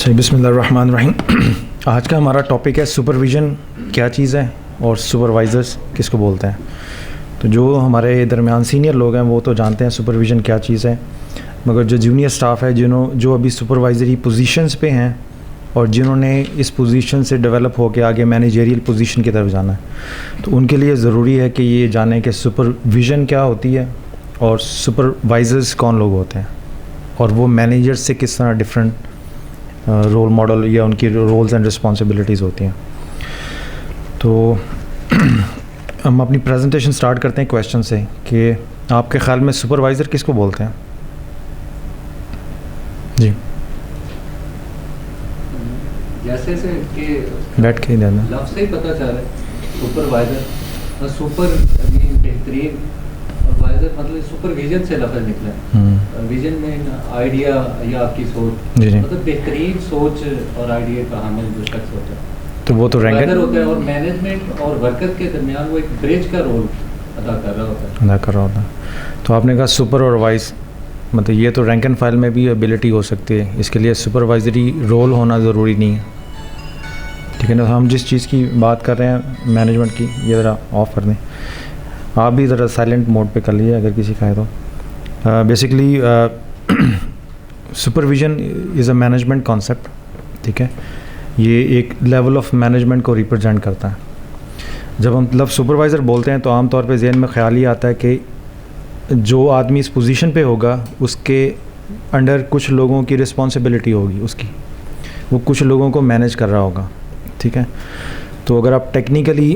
بسم اللہ الرحمن الرحیم. آج کا ہمارا ٹاپک ہے سپرویژن کیا چیز ہے اور سپروائزرس کس کو بولتے ہیں. تو جو ہمارے درمیان سینئر لوگ ہیں وہ تو جانتے ہیں سپرویژن کیا چیز ہے، مگر جو جونیئر سٹاف ہے جو ابھی سپروائزری پوزیشنز پہ ہیں اور جنہوں نے اس پوزیشن سے ڈیولپ ہو کے آگے مینیجریل پوزیشن کی طرف جانا ہے، تو ان کے لیے ضروری ہے کہ یہ جانیں کہ سپرویژن کیا ہوتی ہے اور سپروائزرز کون لوگ ہوتے ہیں اور وہ مینیجر سے کس طرح ڈفرینٹ رول ماڈل یا ان کی رولز اینڈ رسپانسبلٹیز ہوتی ہیں. تو ہم اپنی پریزنٹیشن سٹارٹ کرتے ہیں کویشچن سے کہ آپ کے خیال میں سپروائزر کس کو بولتے ہیں؟ جی جیسے سے کہ بیٹھ کے ہی دینا لفظ سے ہی پتہ چل رہا ہے سپروائزر، سپر بہترین، اور وائزر مطلب سپرویژن سے لفظ نکلا ہے. ویژن میں آئیڈیا یا آپ کی سوچ، مطلب بہترین سوچ اور آئیڈیا کا حامل جو شخص ہوتا ہے تو وہ تو رینک ہوتا ہے، اور مینجمنٹ اور ورکر کے درمیان وہ ایک برج کا رول ادا کر رہا ہوتا ہے. تو آپ نے کہا سپر اور وائز، مطلب یہ تو رینک اینڈ فائل میں بھی ایبلٹی ہو سکتی ہے، اس کے لیے سپروائزری رول ہونا ضروری نہیں ہے. ٹھیک ہے نا. ہم جس چیز کی بات کر رہے ہیں مینجمنٹ کی، یہ ذرا آف کر دیں. آپ بھی ذرا سائلنٹ موڈ پہ کر لیجیے اگر کسی کا ہے تو. Basically supervision is a management concept. ٹھیک ہے، یہ ایک لیول آف مینجمنٹ کو ریپرزینٹ کرتا ہے. جب ہم لفظ سپروائزر بولتے ہیں تو عام طور پہ ذہن میں خیال یہ آتا ہے کہ جو آدمی اس پوزیشن پہ ہوگا اس کے انڈر کچھ لوگوں کی رسپانسبلٹی ہوگی، اس کی وہ کچھ لوگوں کو مینیج کر رہا ہوگا. ٹھیک ہے، تو اگر آپ ٹیکنیکلی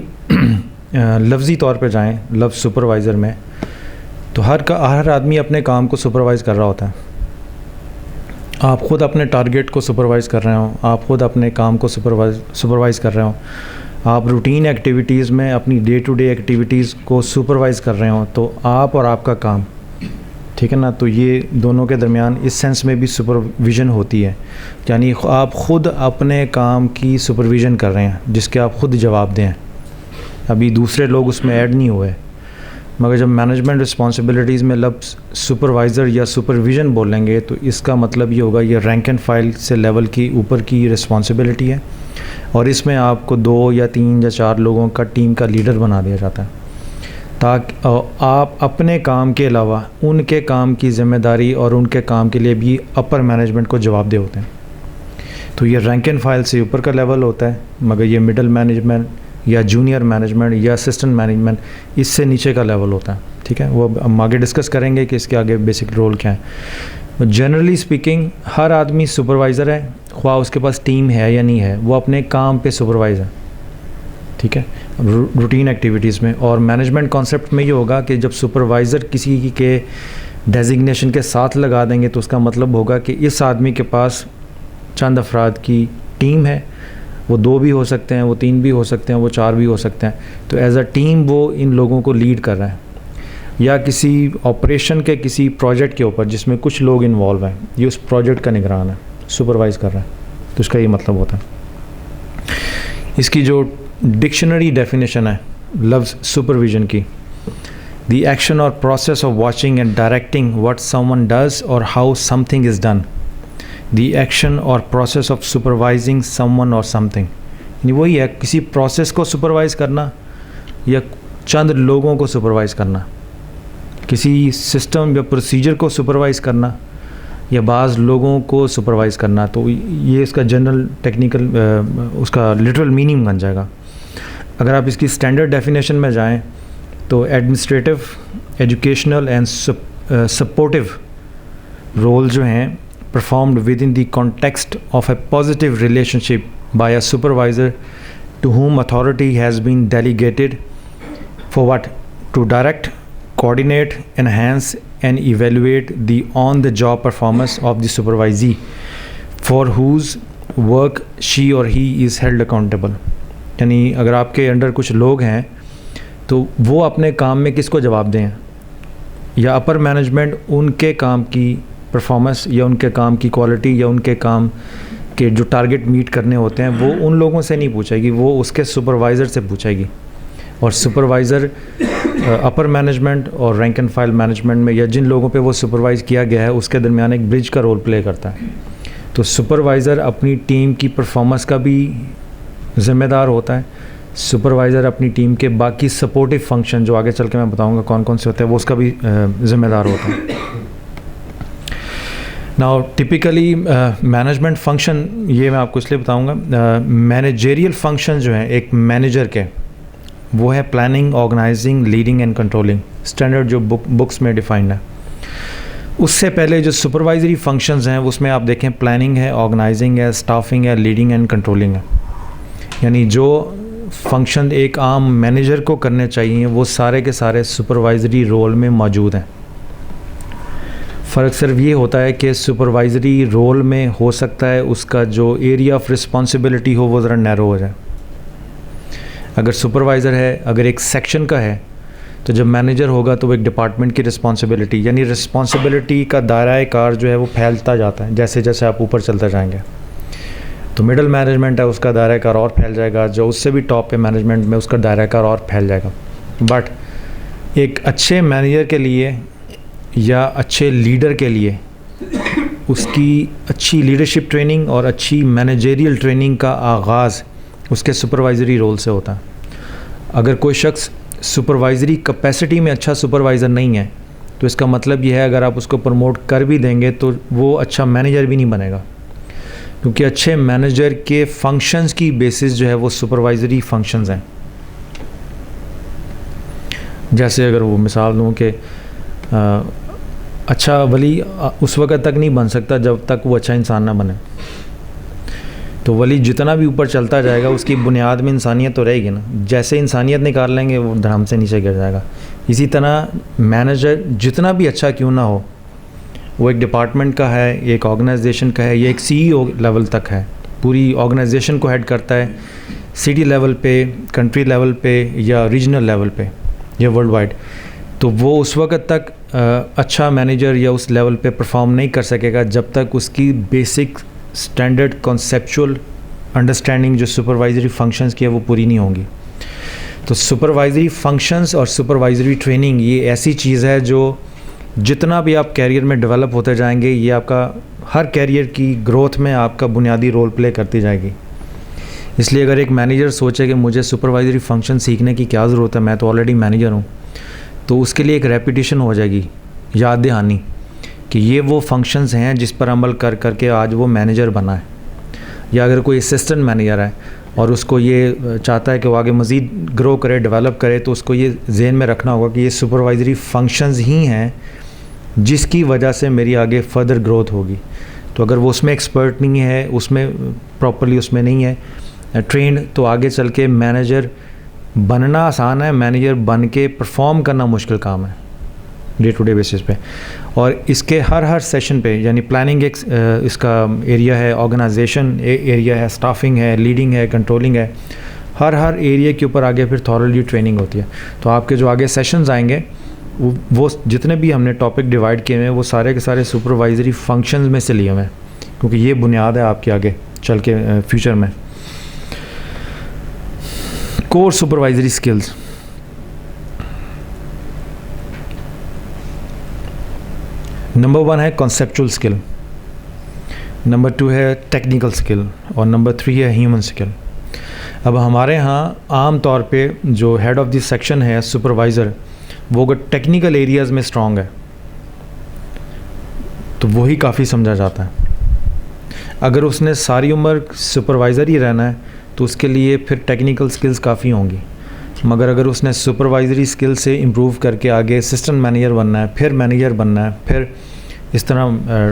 لفظی طور پہ جائیں لفظ سپروائزر میں، تو ہر آدمی اپنے کام کو سپروائز کر رہا ہوتا ہے. آپ خود اپنے ٹارگیٹ کو سپروائز کر رہے ہوں، آپ خود اپنے کام کو سپروائز کر رہے ہوں، آپ روٹین ایکٹیویٹیز میں اپنی ڈے ٹو ڈے ایکٹیویٹیز کو سپروائز کر رہے ہوں، تو آپ اور آپ کا کام، ٹھیک ہے نا، تو یہ دونوں کے درمیان اس سینس میں بھی سپرویژن ہوتی ہے. یعنی آپ خود اپنے کام کی سپرویژن کر رہے ہیں جس کے آپ خود جواب دیں. ابھی دوسرے لوگ اس میں ایڈ نہیں ہوئے. مگر جب مینجمنٹ رسپانسبلٹیز میں لفظ سپروائزر یا سپرویژن بولیں گے تو اس کا مطلب یہ ہوگا یہ رینک اینڈ فائل سے لیول کی اوپر کی رسپانسبلٹی ہے، اور اس میں آپ کو 2 یا 3 یا 4 لوگوں کا ٹیم کا لیڈر بنا دیا جاتا ہے تاکہ آپ اپنے کام کے علاوہ ان کے کام کی ذمہ داری اور ان کے کام کے لیے بھی اپر مینجمنٹ کو جواب دہ ہوتے ہیں. تو یہ رینک اینڈ فائل سے اوپر کا لیول ہوتا ہے، مگر یہ مڈل مینجمنٹ یا جونیئر مینجمنٹ یا اسسٹنٹ مینجمنٹ اس سے نیچے کا لیول ہوتا ہے. ٹھیک ہے، وہ ہم آگے ڈسکس کریں گے کہ اس کے آگے بیسک رول کیا ہے. جنرلی اسپیکنگ ہر آدمی سپروائزر ہے، خواہ اس کے پاس ٹیم ہے یا نہیں ہے، وہ اپنے کام پہ سپروائز ہے. ٹھیک ہے، روٹین ایکٹیویٹیز میں. اور مینجمنٹ کانسیپٹ میں یہ ہوگا کہ جب سپروائزر کسی کے ڈیزگنیشن کے ساتھ لگا دیں گے تو اس کا مطلب ہوگا کہ اس آدمی کے پاس چند افراد کی ٹیم ہے. وہ 2 بھی ہو سکتے ہیں، وہ 3 بھی ہو سکتے ہیں، وہ 4 بھی ہو سکتے ہیں. تو ایز اے ٹیم وہ ان لوگوں کو لیڈ کر رہا ہے، یا کسی آپریشن کے کسی پروجیکٹ کے اوپر جس میں کچھ لوگ انوالو ہیں، یہ اس پروجیکٹ کا نگران ہے، سپروائز کر رہا ہے. تو اس کا یہ مطلب ہوتا ہے. اس کی جو ڈکشنری ڈیفینیشن ہے لفظ سپرویژن کی: the action or process of watching and directing what someone does or how something is done. The action or process of supervising someone or some thing, یعنی وہی ہے کسی process کو supervise کرنا یا چند لوگوں کو سپروائز کرنا، کسی سسٹم یا پروسیجر کو سپروائز کرنا یا بعض لوگوں کو سپروائز کرنا. تو یہ اس کا جنرل ٹیکنیکل اس کا لٹرل میننگ بن جائے گا. اگر آپ اس کی اسٹینڈرڈ ڈیفینیشن میں جائیں تو administrative, educational and supportive role جو ہیں performed within the context of a positive relationship by a supervisor to whom authority has been delegated for what? To direct, coordinate, enhance and evaluate the on-the-job performance of the supervisee for whose work she or he is held accountable. یعنی اگر آپ کے under کچھ لوگ ہیں تو وہ اپنے کام میں کس کو جواب دیں، یا اپر مینجمنٹ ان کے کام کی پرفارمنس یا ان کے کام کی کوالٹی یا ان کے کام کے جو ٹارگٹ میٹ کرنے ہوتے ہیں وہ ان لوگوں سے نہیں پوچھے گی، وہ اس کے سپروائزر سے پوچھے گی. اور سپروائزر اپر مینجمنٹ اور رینک اینڈ فائل مینجمنٹ میں یا جن لوگوں پہ وہ سپروائز کیا گیا ہے اس کے درمیان ایک برج کا رول پلے کرتا ہے. تو سپروائزر اپنی ٹیم کی پرفارمنس کا بھی ذمہ دار ہوتا ہے. سپروائزر اپنی ٹیم کے باقی سپورٹیو فنکشن جو آگے چل کے میں بتاؤں گا کون کون سے ہوتے ہیں وہ اس کا بھی ذمہ دار ہوتا ہے. ناؤ ٹپیکلی مینجمنٹ فنکشن یہ میں آپ کو اس لیے بتاؤں گا. مینیجریل فنکشن جو ہیں ایک مینیجر کے وہ ہے planning, organising, leading and controlling, standard جو بکس میں ڈیفائنڈ ہے. اس سے پہلے جو سپروائزری فنکشنز ہیں اس میں آپ دیکھیں پلاننگ ہے, آرگنائزنگ ہے, اسٹافنگ ہے, لیڈنگ اینڈ کنٹرولنگ ہے. یعنی جو فنکشن ایک عام مینیجر کو کرنے چاہیے وہ سارے کے سارے سپروائزری رول میں موجود ہیں. فرق صرف یہ ہوتا ہے کہ سپروائزری رول میں ہو سکتا ہے اس کا جو ایریا آف رسپانسبلٹی ہو وہ ذرا نیرو ہو جائے. اگر سپروائزر ہے, اگر ایک سیکشن کا ہے, تو جب مینیجر ہوگا تو وہ ایک ڈپارٹمنٹ کی رسپانسبلٹی, یعنی رسپانسبلٹی کا دائرۂ کار جو ہے وہ پھیلتا جاتا ہے جیسے جیسے آپ اوپر چلتے جائیں گے. تو مڈل مینجمنٹ ہے اس کا دائرۂ کار اور پھیل جائے گا, جو اس سے بھی ٹاپ پہ مینجمنٹ میں اس کا دائرۂ کار اور پھیل جائے گا. بٹ ایک اچھے مینیجر کے لیے یا اچھے لیڈر کے لیے اس کی اچھی لیڈرشپ ٹریننگ اور اچھی مینیجریل ٹریننگ کا آغاز اس کے سپروائزری رول سے ہوتا ہے. اگر کوئی شخص سپروائزری کیپیسٹی میں اچھا سپروائزر نہیں ہے تو اس کا مطلب یہ ہے اگر آپ اس کو پروموٹ کر بھی دیں گے تو وہ اچھا مینیجر بھی نہیں بنے گا, کیونکہ اچھے مینیجر کے فنکشنز کی بیسس جو ہے وہ سپروائزری فنکشنز ہیں. جیسے اگر وہ مثال دوں کہ اچھا ولی اس وقت تک نہیں بن سکتا جب تک وہ اچھا انسان نہ بنے. تو ولی جتنا بھی اوپر چلتا جائے گا اس کی بنیاد میں انسانیت تو رہے گی نا. جیسے انسانیت نکال لیں گے وہ دھڑام سے نیچے گر جائے گا. اسی طرح مینیجر جتنا بھی اچھا کیوں نہ ہو, وہ ایک ڈپارٹمنٹ کا ہے, ایک آرگنائزیشن کا ہے, یہ ایک CEO لیول تک ہے, پوری آرگنائزیشن کو ہیڈ کرتا ہے, سٹی لیول پہ, کنٹری لیول پہ یا ریجنل لیول پہ یا ورلڈ وائڈ. تو وہ اس وقت تک اچھا مینیجر یا اس لیول پہ پرفارم نہیں کر سکے گا جب تک اس کی بیسک اسٹینڈرڈ کانسیپچول انڈرسٹینڈنگ جو سپروائزری فنکشنز کی ہے وہ پوری نہیں ہوں گی. تو سپروائزری فنکشنز اور سپروائزری ٹریننگ یہ ایسی چیز ہے جو جتنا بھی آپ کیریئر میں ڈیولپ ہوتے جائیں گے یہ آپ کا ہر کیریئر کی گروتھ میں آپ کا بنیادی رول پلے کرتی جائے گی. اس لیے اگر ایک مینیجر سوچے کہ مجھے سپروائزری فنکشن سیکھنے کی کیا ضرورت ہے, میں تو آلریڈی مینیجر ہوں, تو اس کے لیے ایک ریپیٹیشن ہو جائے گی, یاد دہانی کہ یہ وہ فنکشنز ہیں جس پر عمل کر کر کے آج وہ مینیجر بنا ہے. یا اگر کوئی اسسٹنٹ مینیجر ہے اور اس کو یہ چاہتا ہے کہ وہ آگے مزید گرو کرے, ڈیولپ کرے, تو اس کو یہ ذہن میں رکھنا ہوگا کہ یہ سپروائزری فنکشنز ہی ہیں جس کی وجہ سے میری آگے فردر گروتھ ہوگی. تو اگر وہ اس میں ایکسپرٹ نہیں ہے, اس میں پراپرلی اس میں نہیں ہے ٹرینڈ, تو آگے چل کے مینیجر بننا آسان ہے, مینیجر بن کے پرفارم کرنا مشکل کام ہے ڈے ٹو ڈے بیسس پہ. اور اس کے ہر سیشن پہ, یعنی پلاننگ ایک اس کا ایریا ہے, آرگنائزیشن ایریا ہے, اسٹافنگ ہے, لیڈنگ ہے, کنٹرولنگ ہے, ہر ایریا کے اوپر آگے پھر تھورلی ٹریننگ ہوتی ہے. تو آپ کے جو آگے سیشنز آئیں گے وہ جتنے بھی ہم نے ٹاپک ڈیوائڈ کیے ہوئے ہیں وہ سارے کے سارے سپروائزری فنکشنز میں سے لیے ہوئے ہیں, کیونکہ یہ بنیاد ہے آپ کے آگے چل کے فیوچر میں. کور سپروائزری سکلز, نمبر 1 ہے کنسیپچول سکل, نمبر 2 ہے ٹیکنیکل سکل, اور نمبر 3 ہے ہیومن سکل. اب ہمارے ہاں عام طور پہ جو ہیڈ آف دی سیکشن ہے سپروائزر, وہ اگر ٹیکنیکل ایریاز میں اسٹرانگ ہے تو وہی کافی سمجھا جاتا ہے. اگر اس نے ساری عمر سپروائزر ہی رہنا ہے تو اس کے لیے پھر ٹیکنیکل سکلز کافی ہوں گی. مگر اگر اس نے سپروائزری سکل سے امپروو کر کے آگے اسسٹنٹ مینیجر بننا ہے, پھر مینیجر بننا ہے, پھر اس طرح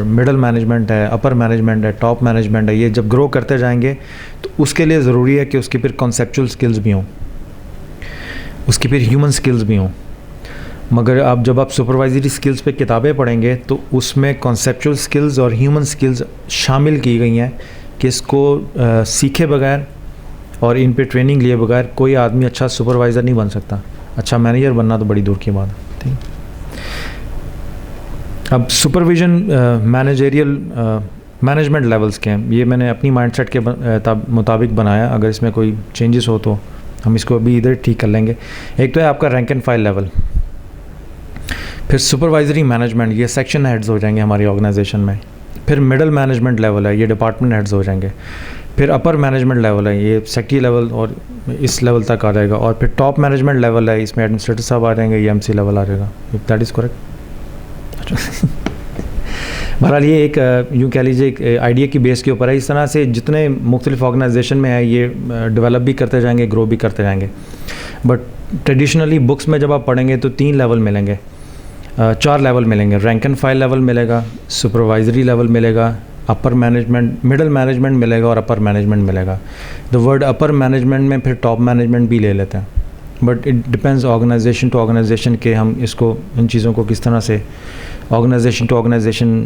مڈل مینجمنٹ ہے, اپر مینجمنٹ ہے, ٹاپ مینجمنٹ ہے, یہ جب گرو کرتے جائیں گے تو اس کے لیے ضروری ہے کہ اس کی پھر کنسیپچول سکلز بھی ہوں, اس کی پھر ہیومن سکلز بھی ہوں. مگر جب آپ سپروائزری سکلز پہ کتابیں پڑھیں گے تو اس میں کنسیپچول سکلز اور ہیومن سکلز شامل کی گئی ہیں کہ اس کو سیکھے بغیر اور ان پہ ٹریننگ لیے بغیر کوئی آدمی اچھا سپروائزر نہیں بن سکتا. اچھا مینیجر بننا تو بڑی دور کی بات ہے. ٹھیک, اب سپرویژن مینیجریل مینجمنٹ لیولز کے ہیں, یہ میں نے اپنی مائنڈ سیٹ کے مطابق بنایا. اگر اس میں کوئی چینجز ہو تو ہم اس کو ابھی ادھر ٹھیک کر لیں گے. ایک تو ہے آپ کا رینک اینڈ فائل لیول, پھر سپروائزری مینجمنٹ, یہ سیکشن ہیڈز ہو جائیں گے ہماری آرگنائزیشن میں. پھر مڈل مینجمنٹ لیول ہے, یہ ڈپارٹمنٹ ہیڈز ہو جائیں گے. پھر اپر مینجمنٹ لیول ہے, یہ سیکٹری لیول اور اس لیول تک آ جائے گا. اور پھر ٹاپ مینجمنٹ لیول ہے, اس میں ایڈمنسٹریٹر صاحب آ جائیں گے, یہ MC لیول آ جائے گا. That is correct. بہرحال یہ ایک یوں کہہ لیجیے ایک آئیڈیا کی بیس کے اوپر ہے. اس طرح سے جتنے مختلف آرگنائزیشن میں ہے یہ ڈیولپ بھی کرتے جائیں گے, گرو بھی کرتے جائیں گے. بٹ ٹریڈیشنلی بکس میں جب آپ پڑھیں گے تو 3 لیول ملیں گے, 4 لیول ملیں گے. رینک اینڈ فائل لیول ملے گا, سپروائزری لیول ملے گا, اپر مینجمنٹ, مڈل مینجمنٹ ملے گا اور اپر مینجمنٹ ملے گا. دا ورڈ اپر مینجمنٹ میں پھر ٹاپ مینجمنٹ بھی لے لیتے ہیں, but it depends organisation to organisation کہ ہم اس کو ان چیزوں کو کس طرح سے آرگنائزیشن ٹو آرگنائزیشن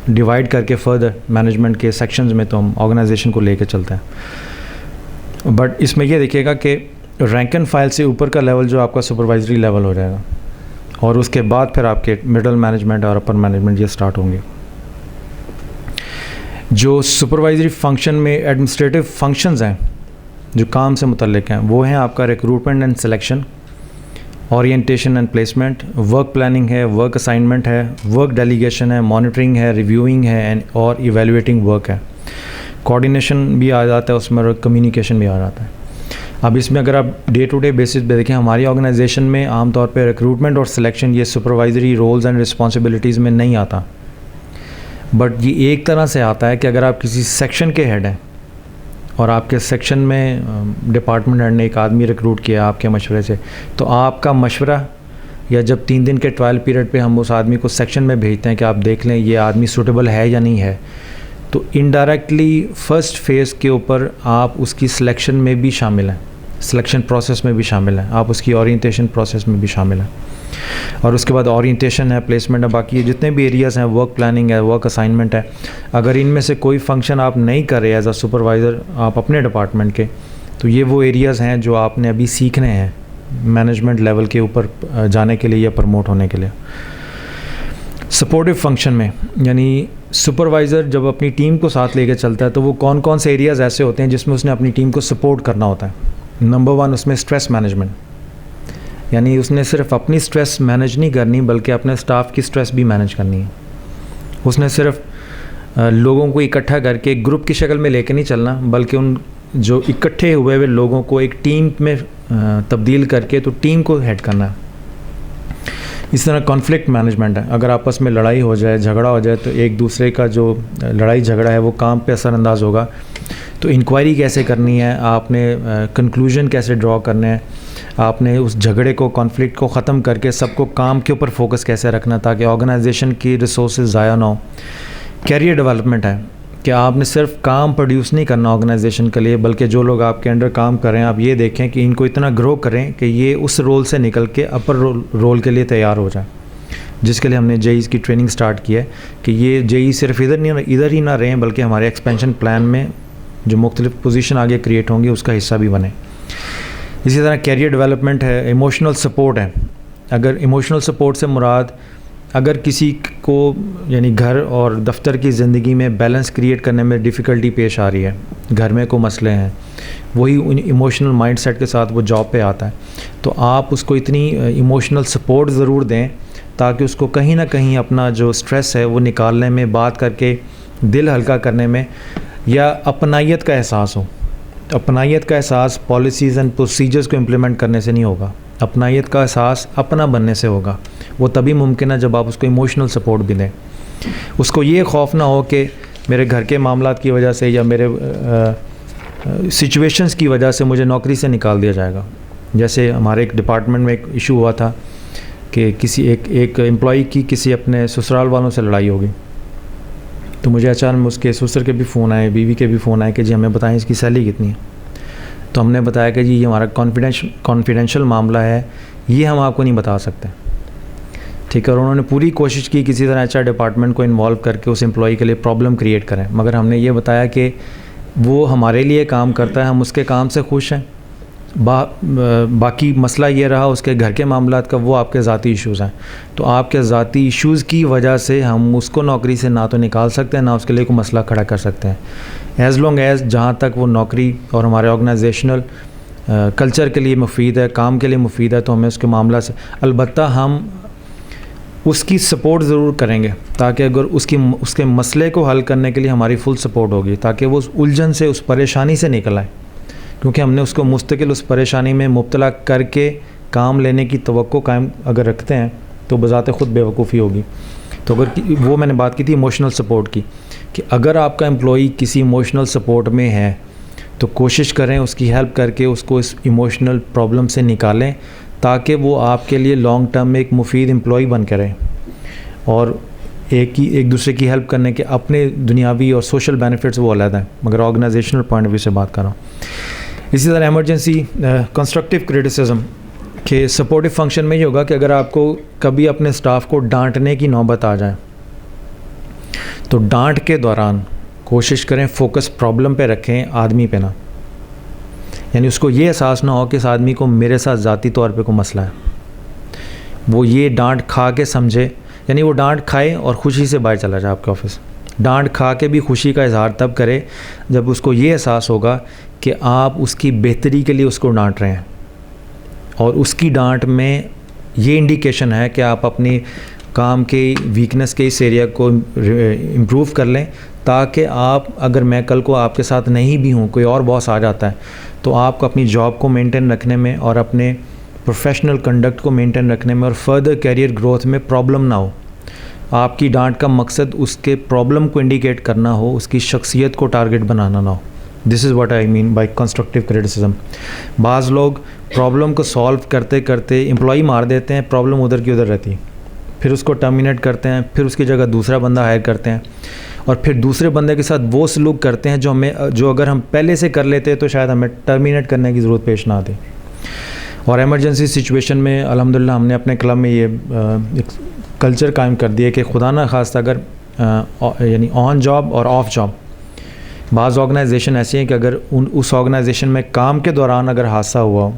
ڈیوائڈ کر کے فردر مینجمنٹ کے سیکشنز میں تو ہم آرگنائزیشن کو لے کے چلتے ہیں. بٹ اس میں یہ دیکھیے گا کہ رینک اینڈ فائل سے اوپر کا لیول جو آپ کا سپروائزری لیول ہو جائے گا, اور اس کے بعد پھر آپ کے مڈل مینجمنٹ اور اپر مینجمنٹ یہ سٹارٹ ہوں گے. جو سپروائزری فنکشن میں ایڈمنسٹریٹو فنکشنز ہیں جو کام سے متعلق ہیں وہ ہیں آپ کا recruitment and selection, orientation and placement, work planning ہے, ورک اسائنمنٹ ہے, ورک ڈیلیگیشن ہے, مانیٹرنگ ہے, ریویوئنگ ہے اور ایویلویٹنگ ورک ہے. کوآرڈینیشن بھی آ جاتا ہے اس میں, اور کمیونیکیشن بھی آ جاتا ہے. اب اس میں اگر آپ ڈے ٹو ڈے بیسس پہ دیکھیں, ہماری آرگنائزیشن میں عام طور پہ ریکروٹمنٹ اور سلیکشن یہ سپروائزری رولز اینڈ رسپانسبلٹیز میں نہیں آتا, بٹ یہ ایک طرح سے آتا ہے کہ اگر آپ کسی سیکشن کے ہیڈ ہیں اور آپ کے سیکشن میں ڈپارٹمنٹ ہیڈ نے ایک آدمی ریکروٹ کیا آپ کے مشورے سے, تو آپ کا مشورہ یا جب 3 دن کے ٹرائل پیریڈ پہ ہم اس آدمی کو سیکشن میں بھیجتے ہیں کہ آپ دیکھ لیں یہ آدمی سوٹیبل ہے یا نہیں ہے, تو انڈائریکٹلی فرسٹ فیز کے اوپر آپ اس کی سلیکشن میں بھی شامل ہیں, سلیکشن پروسیس میں بھی شامل ہیں, آپ اس کی اورینٹیشن پروسیس میں بھی شامل ہیں. اور اس کے بعد اورینٹیشن ہے, پلیسمنٹ ہے, باقی جتنے بھی ایریاز ہیں, ورک پلاننگ ہے, ورک اسائنمنٹ ہے. اگر ان میں سے کوئی فنکشن آپ نہیں کر رہے ایز اے سپروائزر آپ اپنے ڈپارٹمنٹ کے, تو یہ وہ ایریاز ہیں جو آپ نے ابھی سیکھنے ہیں مینجمنٹ لیول کے اوپر جانے کے لیے یا پروموٹ ہونے کے لیے. سپورٹیو فنکشن میں یعنی سپروائزر جب اپنی ٹیم کو ساتھ لے کے چلتا ہے تو وہ کون کون سے ایریاز ایسے ہوتے ہیں جس میں اس نے اپنی ٹیم کو سپورٹ کرنا ہوتا ہے. نمبر 1 اس میں اسٹریس مینجمنٹ, یعنی اس نے صرف اپنی اسٹریس مینیج نہیں کرنی بلکہ اپنے اسٹاف کی اسٹریس بھی مینیج کرنی ہے. اس نے صرف لوگوں کو اکٹھا کر کے گروپ کی شکل میں لے کے نہیں چلنا, بلکہ ان جو اکٹھے ہوئے ہوئے لوگوں کو ایک ٹیم میں تبدیل کر کے تو ٹیم کو ہیڈ کرنا ہے. اس طرح کانفلکٹ مینجمنٹ ہے, اگر آپس میں لڑائی ہو جائے, جھگڑا ہو جائے, تو ایک دوسرے کا جو لڑائی جھگڑا ہے وہ کام پہ اثر انداز ہوگا. تو انکوائری کیسے کرنی ہے, آپ نے کنکلوژن کیسے ڈرا کرنا ہے, آپ نے اس جھگڑے کو, کانفلکٹ کو ختم کر کے سب کو کام کے اوپر فوکس کیسے رکھنا تاکہ آرگنائزیشن کی ریسورسز ضائع نہ ہو. کیریئر ڈیولپمنٹ ہے کہ آپ نے صرف کام پروڈیوس نہیں کرنا آرگنائزیشن کے لیے, بلکہ جو لوگ آپ کے انڈر کام کر رہے ہیں آپ یہ دیکھیں کہ ان کو اتنا گرو کریں کہ یہ اس رول سے نکل کے اپر رول کے لیے تیار ہو جائیں, جس کے لیے ہم نے JEEs کی ٹریننگ سٹارٹ کی ہے کہ یہ JEE صرف ادھر ہی نہ رہیں بلکہ ہمارے ایکسپینشن پلان میں جو مختلف پوزیشن آگے کریٹ ہوں گی اس کا حصہ بھی بنے. اسی طرح کیریئر ڈیولپمنٹ ہے, ایموشنل سپورٹ ہے. اگر ایموشنل سپورٹ سے مراد اگر کسی کو یعنی گھر اور دفتر کی زندگی میں بیلنس کریٹ کرنے میں ڈیفیکلٹی پیش آ رہی ہے, گھر میں کوئی مسئلے ہیں, وہی ایموشنل مائنڈ سیٹ کے ساتھ وہ جاب پہ آتا ہے, تو آپ اس کو اتنی ایموشنل سپورٹ ضرور دیں تاکہ اس کو کہیں نہ کہیں اپنا جو سٹریس ہے وہ نکالنے میں, بات کر کے دل ہلکا کرنے میں یا اپنائیت کا احساس ہو. اپنائیت کا احساس پالیسیز اینڈ پروسیجرز کو امپلیمنٹ کرنے سے نہیں ہوگا, اپنائیت کا احساس اپنا بننے سے ہوگا. وہ تبھی ممکن ہے جب آپ اس کو ایموشنل سپورٹ بھی دیں. اس کو یہ خوف نہ ہو کہ میرے گھر کے معاملات کی وجہ سے یا میرے سچویشنز کی وجہ سے مجھے نوکری سے نکال دیا جائے گا. جیسے ہمارے ایک ڈپارٹمنٹ میں ایک ایشو ہوا تھا کہ کسی ایک امپلائی کی کسی اپنے سسرال والوں سے لڑائی ہوگی, تو مجھے اچانک اس کے سسر کے بھی فون آئے, بیوی کے بھی فون آئے کہ جی ہمیں بتائیں اس کی سیلری کتنی ہے. تو ہم نے بتایا کہ جی یہ ہمارا کانفیڈینشیل معاملہ ہے, یہ ہم آپ کو نہیں بتا سکتے, ٹھیک ہے. اور انہوں نے پوری کوشش کی کسی طرح HR ڈپارٹمنٹ کو انوالو کر کے اس امپلائی کے لیے پرابلم کریٹ کریں, مگر ہم نے یہ بتایا کہ وہ ہمارے لیے کام کرتا ہے, ہم اس کے کام سے خوش ہیں. باقی مسئلہ یہ رہا اس کے گھر کے معاملات کا, وہ آپ کے ذاتی ایشوز ہیں. تو آپ کے ذاتی ایشوز کی وجہ سے ہم اس کو نوکری سے نہ تو نکال سکتے ہیں نہ اس کے لیے کوئی مسئلہ کھڑا کر سکتے ہیں. ایز لانگ ایز جہاں تک وہ نوکری اور ہمارے آرگنائزیشنل کلچر کے لیے مفید ہے, کام کے لیے مفید ہے, تو ہمیں اس کے معاملہ سے, البتہ ہم اس کی سپورٹ ضرور کریں گے تاکہ اگر اس کے مسئلے کو حل کرنے کے لیے ہماری فل سپورٹ ہوگی تاکہ وہ اس الجھن سے اس پریشانی سے نکل آئے, کیونکہ ہم نے اس کو مستقل اس پریشانی میں مبتلا کر کے کام لینے کی توقع قائم اگر رکھتے ہیں تو بذات خود بے وقوفی ہوگی. تو اگر وہ میں نے بات کی تھی ایموشنل سپورٹ کی, کہ اگر آپ کا امپلائی کسی ایموشنل سپورٹ میں ہے تو کوشش کریں اس کی ہیلپ کر کے اس کو اس ایموشنل پرابلم سے نکالیں تاکہ وہ آپ کے لیے لانگ ٹرم میں ایک مفید امپلائی بن کے رہے, اور ایک دوسرے کی ہیلپ کرنے کے اپنے دنیاوی اور سوشل بینیفٹس وہ علیحدہ ہیں, مگر آرگنائزیشنل پوائنٹ آف ویو سے بات کر رہا ہوں. اسی طرح ایمرجنسی کنسٹرکٹیو کرٹیسزم کہ سپورٹیو فنکشن میں یہ ہوگا کہ اگر آپ کو کبھی اپنے سٹاف کو ڈانٹنے کی نوبت آ جائے تو ڈانٹ کے دوران کوشش کریں فوکس پرابلم پہ رکھیں, آدمی پہ نہ, یعنی اس کو یہ احساس نہ ہو کہ اس آدمی کو میرے ساتھ ذاتی طور پہ کوئی مسئلہ ہے. وہ یہ ڈانٹ کھا کے سمجھے, یعنی وہ ڈانٹ کھائے اور خوشی سے باہر چلا جائے آپ کے آفس. ڈانٹ کھا کے بھی خوشی کا اظہار تب کرے جب اس کو یہ احساس ہوگا کہ آپ اس کی بہتری کے لیے اس کو ڈانٹ رہے ہیں, اور اس کی ڈانٹ میں یہ انڈیکیشن ہے کہ آپ اپنی کام کے ویکنس کے اس ایریا کو امپروو کر لیں تاکہ آپ, اگر میں کل کو آپ کے ساتھ نہیں بھی ہوں, کوئی اور باس آ جاتا ہے, تو آپ کو اپنی جاب کو مینٹین رکھنے میں اور اپنے پروفیشنل کنڈکٹ کو مینٹین رکھنے میں اور فردر کیریئر گروتھ میں پرابلم نہ ہو. آپ کی ڈانٹ کا مقصد اس کے پرابلم کو انڈیکیٹ کرنا ہو, اس کی شخصیت کو ٹارگٹ بنانا نہ ہو. This is what I mean by constructive criticism. بعض لوگ پرابلم کو سالو کرتے کرتے امپلائی مار دیتے ہیں, پرابلم ادھر کی ادھر رہتی ہے, پھر اس کو ٹرمینیٹ کرتے ہیں, پھر اس کی جگہ دوسرا بندہ ہائر کرتے ہیں, اور پھر دوسرے بندے کے ساتھ وہ سلوک کرتے ہیں جو اگر ہم پہلے سے کر لیتے تو شاید ہمیں ٹرمینیٹ کرنے کی ضرورت پیش نہ آتی. اور ایمرجنسی سچویشن میں الحمدللہ ہم نے اپنے کلب میں یہ ایک کلچر قائم کر دیا کہ خدا نہ خواستہ اگر یعنی آن جاب اور آف جاب, بعض آرگنائزیشن ایسی ہیں کہ اگر اس آرگنائزیشن میں کام کے دوران اگر حادثہ ہوا ہو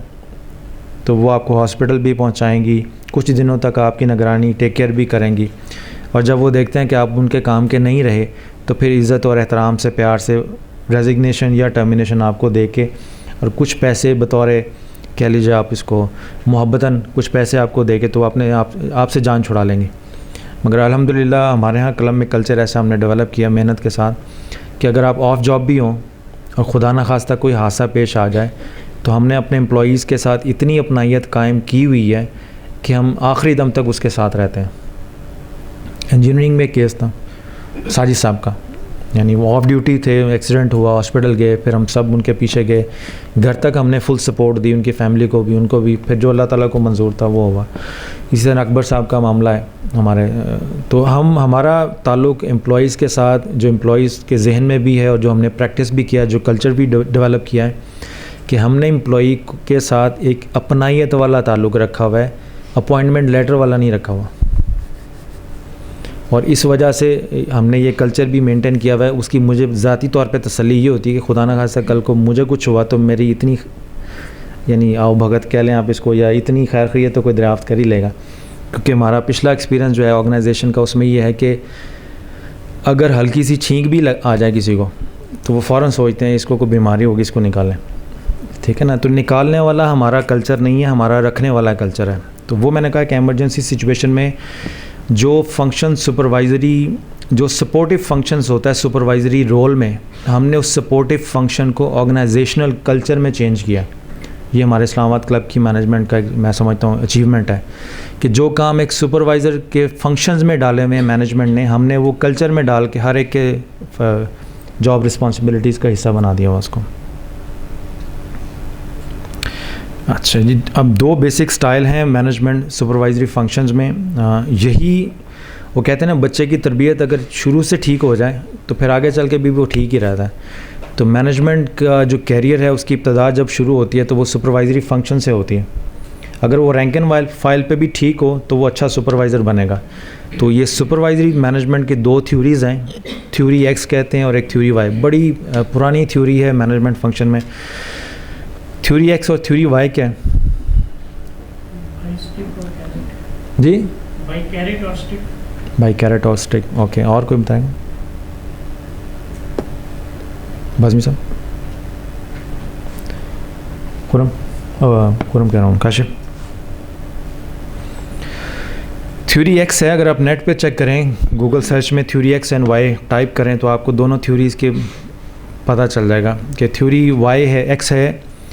تو وہ آپ کو ہاسپٹل بھی پہنچائیں گی, کچھ دنوں تک آپ کی نگرانی ٹیک کیئر بھی کریں گی, اور جب وہ دیکھتے ہیں کہ آپ ان کے کام کے نہیں رہے تو پھر عزت اور احترام سے, پیار سے ریزگنیشن یا ٹرمینیشن آپ کو دے کے اور کچھ پیسے بطور کہہ لیجیے آپ اس کو محبتاً کچھ پیسے آپ کو دے کے تو اپنے آپ سے جان چھڑا لیں گے. مگر الحمدللہ ہمارے ہاں کلب میں کلچر ایسا ہم نے ڈیولپ کیا محنت کے ساتھ کہ اگر آپ آف جاب بھی ہوں اور خدا نہ خواستہ کوئی حادثہ پیش آ جائے تو ہم نے اپنے امپلائیز کے ساتھ اتنی اپنائیت قائم کی ہوئی ہے کہ ہم آخری دم تک اس کے ساتھ رہتے ہیں. انجینئرنگ میں ایک کیس تھا ساجد صاحب کا, یعنی وہ آف ڈیوٹی تھے, ایکسیڈنٹ ہوا, ہاسپٹل گئے, پھر ہم سب ان کے پیچھے گئے, گھر تک ہم نے فل سپورٹ دی, ان کی فیملی کو بھی, ان کو بھی, پھر جو اللہ تعالیٰ کو منظور تھا وہ ہوا. اسی طرح اکبر صاحب کا معاملہ ہے ہمارے, تو ہمارا تعلق امپلائیز کے ساتھ, جو امپلائیز کے ذہن میں بھی ہے اور جو ہم نے پریکٹس بھی کیا, جو کلچر بھی ڈیولپ کیا ہے کہ ہم نے امپلائی کے ساتھ ایک اپنائیت والا تعلق رکھا ہوا ہے, اپوائنٹمنٹ لیٹر والا نہیں رکھا ہوا. اور اس وجہ سے ہم نے یہ کلچر بھی مینٹین کیا ہوا ہے. اس کی مجھے ذاتی طور پہ تسلی یہ ہوتی ہے کہ خدا نہ خواستہ کل کو مجھے کچھ ہوا تو میری اتنی یعنی آؤ بھگت کہہ لیں آپ اس کو, یا اتنی خیر خیریت تو کوئی دریافت کر ہی لے گا. کیونکہ ہمارا پچھلا ایکسپیرینس جو ہے آرگنائزیشن کا, اس میں یہ ہے کہ اگر ہلکی سی چھینک بھی آ جائے کسی کو تو وہ فوراً سوچتے ہیں اس کو کوئی بیماری ہوگی, اس کو نکالیں. ٹھیک ہے نا, تو نکالنے والا ہمارا کلچر نہیں ہے, ہمارا رکھنے والا کلچر ہے. تو وہ میں نے کہا کہ ایمرجنسی سچویشن میں جو فنکشن سپروائزری, جو سپورٹیو فنکشنز ہوتا ہے سپروائزری رول میں, ہم نے اس سپورٹیو فنکشن کو آرگنائزیشنل کلچر میں چینج کیا. یہ ہمارے اسلام آباد کلب کی مینجمنٹ کا میں سمجھتا ہوں اچیومنٹ ہے کہ جو کام ایک سپروائزر کے فنکشنز میں ڈالے ہوئے ہیں مینجمنٹ نے, ہم نے وہ کلچر میں ڈال کے ہر ایک کے جاب رسپانسبلٹیز کا حصہ بنا دیا ہوا اس کو. اچھا جی, اب دو بیسک سٹائل ہیں مینجمنٹ سپروائزری فنکشنز میں. یہی وہ کہتے ہیں نا, بچے کی تربیت اگر شروع سے ٹھیک ہو جائے تو پھر آگے چل کے بھی وہ ٹھیک ہی رہتا ہے. تو مینجمنٹ کا جو کیریئر ہے اس کی ابتدا جب شروع ہوتی ہے تو وہ سپروائزری فنکشن سے ہوتی ہے. اگر وہ رینک اینڈ فائل پہ بھی ٹھیک ہو تو وہ اچھا سپروائزر بنے گا. تو یہ سپروائزری مینجمنٹ کی دو تھیوریز ہیں, تھیوری ایکس کہتے ہیں اور ایک تھیوری وائی. بڑی پرانی تھیوری ہے مینجمنٹ فنکشن میں. تھیوری ایکس اور تھیوری وائی کیا ہے جی؟ بائی کیرٹ اور اسٹک. اوکے, اور کوئی بتائیں گے؟ بازمی صاحب, خرم کہہ رہا ہوں, کاشف. تھیوری ایکس ہے, اگر آپ نیٹ پہ چیک کریں, گوگل سرچ میں theory X and Y type کریں تو آپ کو دونوں تھیوریز کے پتہ چل جائے گا کہ تھیوری وائی ہے, ایکس ہے.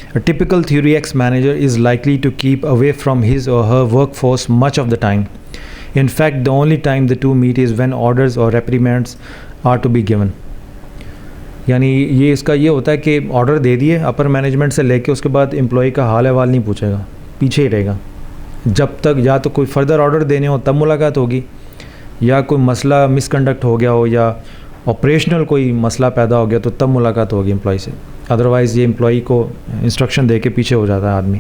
A typical Theory X manager is likely to keep away from his or her workforce much of the time. In fact, the only time the two meet is when orders or reprimands are to be given. یعنی یہ اس کا یہ ہوتا ہے کہ order دے دیے اپر management سے لے کے اس کے بعد امپلائی کا حال احوال نہیں پوچھے گا, پیچھے ہی رہے گا جب تک یا تو کوئی فردر آرڈر دینے ہو تب ملاقات ہوگی, یا کوئی مسئلہ مس کنڈکٹ ہو گیا ہو یا آپریشنل کوئی مسئلہ پیدا ہو گیا تو تب ملاقات ہوگی امپلائی سے. ادروائز یہ امپلائی کو انسٹرکشن دے کے پیچھے ہو جاتا ہے آدمی.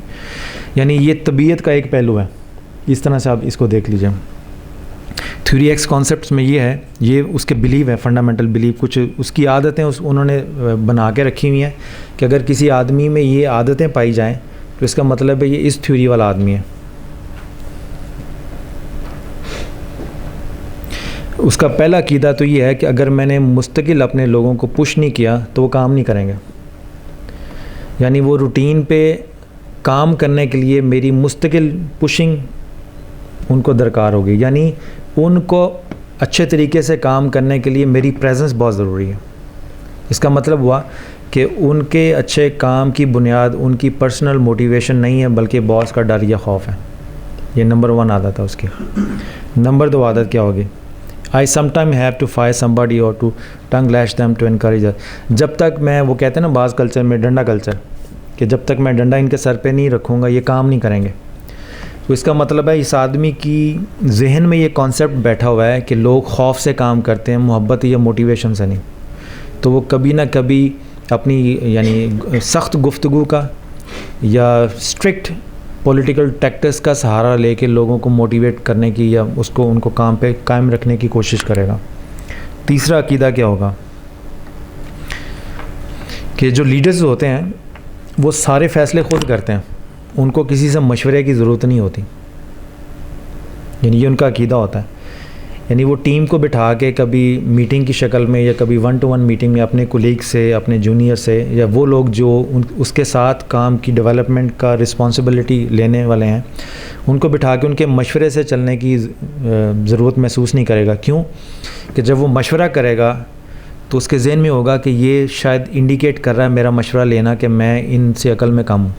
یعنی یہ طبیعت کا ایک پہلو ہے, اس طرح سے آپ اس کو دیکھ لیجئے. تھیوری ایکس کانسیپٹس میں یہ ہے, یہ اس کے بلیو ہے, فنڈامنٹل بلیو, کچھ اس کی عادتیں انہوں نے بنا کے رکھی ہوئی ہیں کہ اگر کسی آدمی میں یہ عادتیں پائی جائیں تو اس کا مطلب ہے یہ اس تھیوری والا آدمی ہے. اس کا پہلا عقیدہ تو یہ ہے کہ اگر میں نے مستقل اپنے لوگوں کو پش نہیں کیا تو وہ کام نہیں کریں گے. یعنی وہ روٹین پہ کام کرنے کے لیے میری مستقل پشنگ ان کو درکار ہوگی. یعنی ان کو اچھے طریقے سے کام کرنے کے لیے میری پریزنس بہت ضروری ہے. اس کا مطلب ہوا کہ ان کے اچھے کام کی بنیاد ان کی پرسنل موٹیویشن نہیں ہے بلکہ باس کا ڈر یا خوف ہے. یہ نمبر 1 عادت ہے اس کی. نمبر 2 عادت کیا ہوگی؟ I sometimes have to fire somebody or to tongue lash them to encourage us. جب تک میں, وہ کہتے ہیں نا بعض کلچر میں ڈنڈا کلچر, کہ جب تک میں ڈنڈا ان کے سر پہ نہیں رکھوں گا یہ کام نہیں کریں گے. تو اس کا مطلب ہے اس آدمی کی ذہن میں یہ کانسیپٹ بیٹھا ہوا ہے کہ لوگ خوف سے کام کرتے ہیں, محبت یا موٹیویشن سے نہیں. تو وہ کبھی نہ کبھی اپنی یعنی سخت گفتگو کا یا اسٹرکٹ پولیٹیکل ٹیکٹس کا سہارا لے کے لوگوں کو موٹیویٹ کرنے کی یا اس کو ان کو کام پہ قائم رکھنے کی کوشش کرے گا. تیسرا عقیدہ کیا ہوگا کہ جو لیڈرز ہوتے ہیں وہ سارے فیصلے خود کرتے ہیں, ان کو کسی سے مشورے کی ضرورت نہیں ہوتی. یعنی یہ ان کا عقیدہ ہوتا ہے. یعنی وہ ٹیم کو بٹھا کے کبھی میٹنگ کی شکل میں یا کبھی 1-to-1 میٹنگ میں اپنے کولیگ سے, اپنے جونیئر سے, یا وہ لوگ جو اس کے ساتھ کام کی ڈیولپمنٹ کا رسپانسبلٹی لینے والے ہیں, ان کو بٹھا کے ان کے مشورے سے چلنے کی ضرورت محسوس نہیں کرے گا. کیوں کہ جب وہ مشورہ کرے گا تو اس کے ذہن میں ہوگا کہ یہ شاید انڈیکیٹ کر رہا ہے میرا مشورہ لینا کہ میں ان سے عقل میں کم ہوں.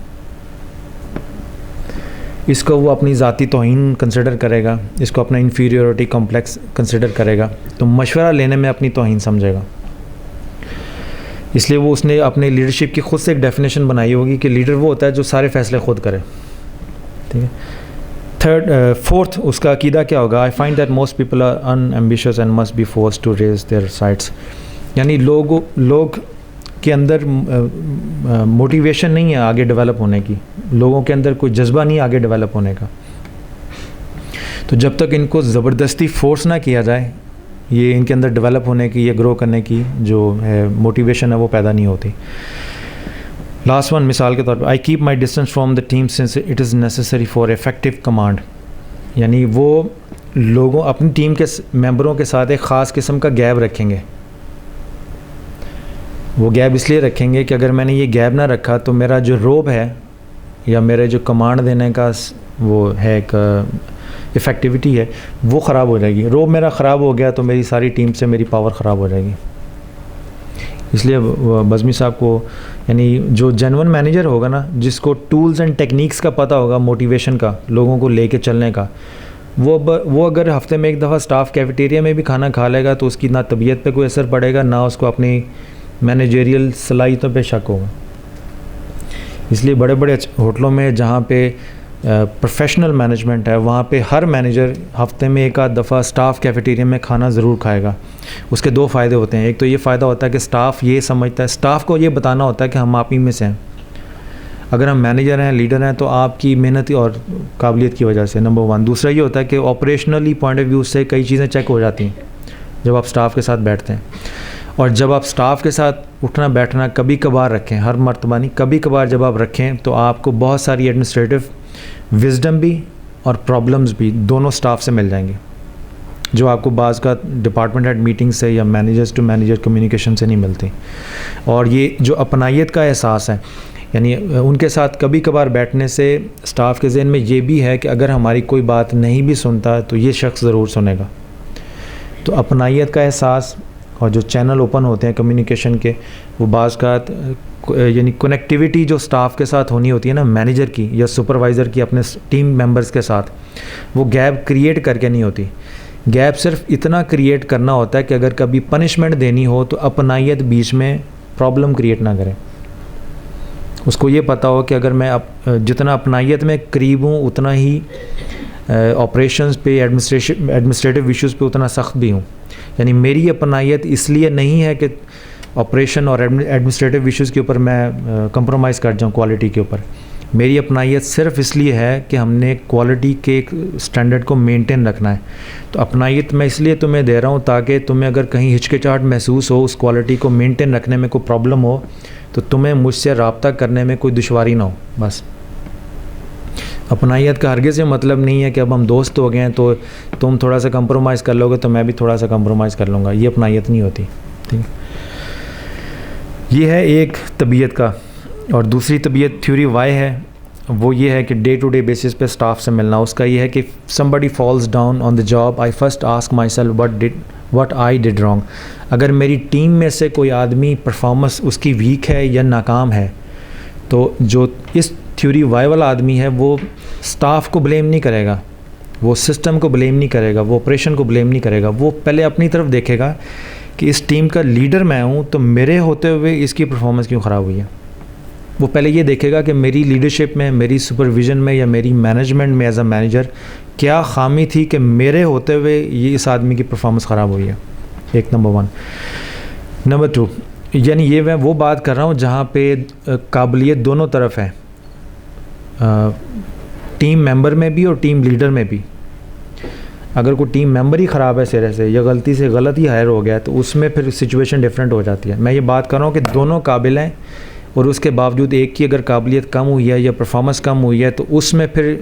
اس کو وہ اپنی ذاتی توہین کنسیڈر کرے گا, اس کو اپنا انفیریورٹی کمپلیکس کنسیڈر کرے گا, تو مشورہ لینے میں اپنی توہین سمجھے گا. اس لیے وہ اس نے اپنے لیڈرشپ کی خود سے ایک ڈیفینیشن بنائی ہوگی کہ لیڈر وہ ہوتا ہے جو سارے فیصلے خود کرے. ٹھیک ہے. فورتھ اس کا عقیدہ کیا ہوگا؟ I find that most people are unambitious and must be forced to raise their sights. یعنی لوگ کے اندر موٹیویشن نہیں ہے آگے ڈیولپ ہونے کی, لوگوں کے اندر کوئی جذبہ نہیں آگے ڈیولپ ہونے کا. تو جب تک ان کو زبردستی فورس نہ کیا جائے یہ ان کے اندر ڈیولپ ہونے کی یا گرو کرنے کی جو ہے موٹیویشن ہے وہ پیدا نہیں ہوتی. لاسٹ ون مثال کے طور پہ, I keep my distance from the team since it is necessary for effective command. یعنی وہ لوگوں اپنی ٹیم کے ممبروں کے ساتھ ایک خاص قسم کا گیپ رکھیں گے. وہ گیپ اس لیے رکھیں گے کہ اگر میں نے یہ گیپ نہ رکھا تو میرا جو روب ہے یا میرے جو کمانڈ دینے کا وہ ہے ایک افیکٹیوٹی ہے وہ خراب ہو جائے گی. روب میرا خراب ہو گیا تو میری ساری ٹیم سے میری پاور خراب ہو جائے گی. اس لیے بزمی صاحب کو, یعنی جو جینون مینیجر ہوگا نا, جس کو ٹولز اینڈ ٹیکنیکس کا پتہ ہوگا موٹیویشن کا, لوگوں کو لے کے چلنے کا, وہ اگر ہفتے میں ایک دفعہ اسٹاف کیفیٹیریا میں بھی کھانا کھا لے گا تو اس کی نہ طبیعت پہ کوئی اثر پڑے گا نہ اس کو اپنی مینیجریل صلاحیتوں پہ شک ہوگا. اس لیے بڑے بڑے ہوٹلوں میں جہاں پہ پروفیشنل مینجمنٹ ہے وہاں پہ ہر مینیجر ہفتے میں ایک آدھ دفعہ اسٹاف کیفیٹیریا میں کھانا ضرور کھائے گا. اس کے 2 فائدے ہوتے ہیں. ایک تو یہ فائدہ ہوتا ہے کہ اسٹاف یہ سمجھتا ہے, اسٹاف کو یہ بتانا ہوتا ہے کہ ہم آپ ہی میں سے ہیں. اگر ہم مینیجر ہیں, لیڈر ہیں, تو آپ کی محنت اور قابلیت کی وجہ سے, نمبر 1. دوسرا یہ ہوتا ہے کہ آپریشنلی پوائنٹ آف ویو سے کئی چیزیں چیک ہو جاتی ہیں جب آپ اسٹاف کے ساتھ بیٹھتے ہیں. اور جب آپ اسٹاف کے ساتھ اٹھنا بیٹھنا کبھی کبھار رکھیں, ہر مرتبہ نہیں, کبھی کبھار جب آپ رکھیں تو آپ کو بہت ساری ایڈمنسٹریٹو وزڈم بھی اور پرابلمز بھی دونوں اسٹاف سے مل جائیں گے جو آپ کو بعض کا ڈپارٹمنٹ ہیڈ میٹنگ سے یا مینیجرز ٹو مینیجر کمیونیکیشن سے نہیں ملتی. اور یہ جو اپنائیت کا احساس ہے, یعنی ان کے ساتھ کبھی کبھار بیٹھنے سے اسٹاف کے ذہن میں یہ بھی ہے کہ اگر ہماری کوئی بات نہیں بھی سنتا تو یہ شخص ضرور سنے گا. تو اپنائیت کا احساس اور جو چینل اوپن ہوتے ہیں کمیونیکیشن کے, وہ بعض کا یعنی کنیکٹیویٹی جو اسٹاف کے ساتھ ہونی ہوتی ہے نا, مینیجر کی یا سپروائزر کی اپنے ٹیم ممبرس کے ساتھ, وہ گیپ کریٹ کر کے نہیں ہوتی. گیپ صرف اتنا کریٹ کرنا ہوتا ہے کہ اگر کبھی پنشمنٹ دینی ہو تو اپنائیت بیچ میں پرابلم کریٹ نہ کرے. اس کو یہ پتہ ہو کہ اگر میں جتنا اپنائیت میں قریب ہوں اتنا ہی آپریشنز پہ ایڈمنسٹریٹو ایشوز پہ اتنا سخت بھی ہوں. یعنی میری اپنائیت اس لیے نہیں ہے کہ آپریشن اور ایڈمنسٹریٹو ایشوز کے اوپر میں کمپرومائز کر جاؤں کوالٹی کے اوپر. میری اپنائیت صرف اس لیے ہے کہ ہم نے کوالٹی کے ایک سٹینڈرڈ کو مینٹین رکھنا ہے. تو اپنائیت میں اس لیے تمہیں دے رہا ہوں تاکہ تمہیں اگر کہیں ہچکچاہٹ محسوس ہو, اس کوالٹی کو مینٹین رکھنے میں کوئی پرابلم ہو, تو تمہیں مجھ سے رابطہ کرنے میں کوئی دشواری نہ ہو. بس اپنائیت کا ہرگز یہ مطلب نہیں ہے کہ اب ہم دوست ہو گئے ہیں تو تم تھوڑا سا کمپرومائز کر لو گے تو میں بھی تھوڑا سا کمپرومائز کر لوں گا. یہ اپنائیت نہیں ہوتی. ٹھیک ہے, یہ ہے ایک طبیعت کا. اور دوسری طبیعت تھیوری وائی ہے, وہ یہ ہے کہ ڈے ٹو ڈے بیسس پہ اسٹاف سے ملنا. اس کا یہ ہے کہ somebody falls down on the job, I first ask myself what I did wrong. اگر میری ٹیم میں سے کوئی آدمی پرفارمنس اس کی ویک ہے یا ناکام ہے, تو جو اس تھیوری وائی والا آدمی ہے وہ اسٹاف کو بلیم نہیں کرے گا, وہ سسٹم کو بلیم نہیں کرے گا, وہ آپریشن کو بلیم نہیں کرے گا. وہ پہلے اپنی طرف دیکھے گا کہ اس ٹیم کا لیڈر میں ہوں تو میرے ہوتے ہوئے اس کی پرفارمنس کیوں خراب ہوئی ہے. وہ پہلے یہ دیکھے گا کہ میری لیڈرشپ میں, میری سپرویژن میں یا میری مینجمنٹ میں ایز اے مینیجر کیا خامی تھی کہ میرے ہوتے ہوئے یہ اس آدمی کی پرفارمنس خراب ہوئی ہے. ایک نمبر 1. نمبر 2, یعنی یہ میں وہ بات کر رہا ہوں جہاں پہ قابلیت دونوں طرف ہے, ٹیم ممبر میں بھی اور ٹیم لیڈر میں بھی. اگر کوئی ٹیم ممبر ہی خراب ہے سرے سے یا غلطی سے غلط ہی ہائر ہو گیا تو اس میں پھر سچویشن ڈفرینٹ ہو جاتی ہے. میں یہ بات کر رہا ہوں کہ دونوں قابل ہیں اور اس کے باوجود ایک کی اگر قابلیت کم ہوئی ہے یا پرفارمنس کم ہوئی ہے تو اس میں پھر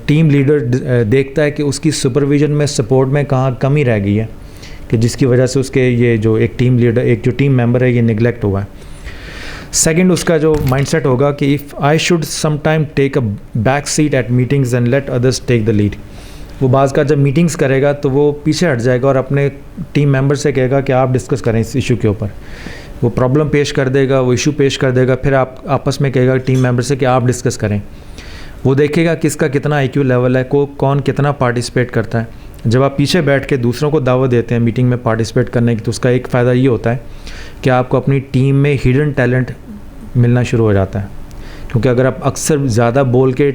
ٹیم لیڈر دیکھتا ہے کہ اس کی سپرویژن میں, سپورٹ میں کہاں کمی رہ گئی ہے کہ جس کی وجہ سے اس کے یہ جو ایک ٹیم لیڈر, ایک جو ٹیم ممبر ہے, یہ نگلیکٹ ہوا ہے. سیکنڈ, اس کا جو مائنڈ سیٹ ہوگا کہ if I should some time take a back seat at meetings and let others take the lead. وہ بعض کا جب میٹنگز کرے گا تو وہ پیچھے ہٹ جائے گا اور اپنے ٹیم ممبر سے کہے گا کہ آپ ڈسکس کریں اس ایشو کے اوپر. وہ پرابلم پیش کر دے گا, وہ ایشو پیش کر دے گا, پھر آپ آپس میں کہے گا ٹیم ممبر سے کہ آپ ڈسکس کریں. وہ دیکھے گا کس کا کتنا IQ لیول ہے, کون کتنا پارٹیسپیٹ کرتا ہے. جب آپ پیچھے بیٹھ کے دوسروں کو دعوت دیتے ہیں میٹنگ میں پارٹیسپیٹ کرنے کی تو اس کا ایک فائدہ یہ ہوتا ہے کہ آپ کو اپنی ٹیم میں ہڈن ٹیلنٹ ملنا شروع ہو جاتا ہے. کیونکہ اگر آپ اکثر زیادہ بول کے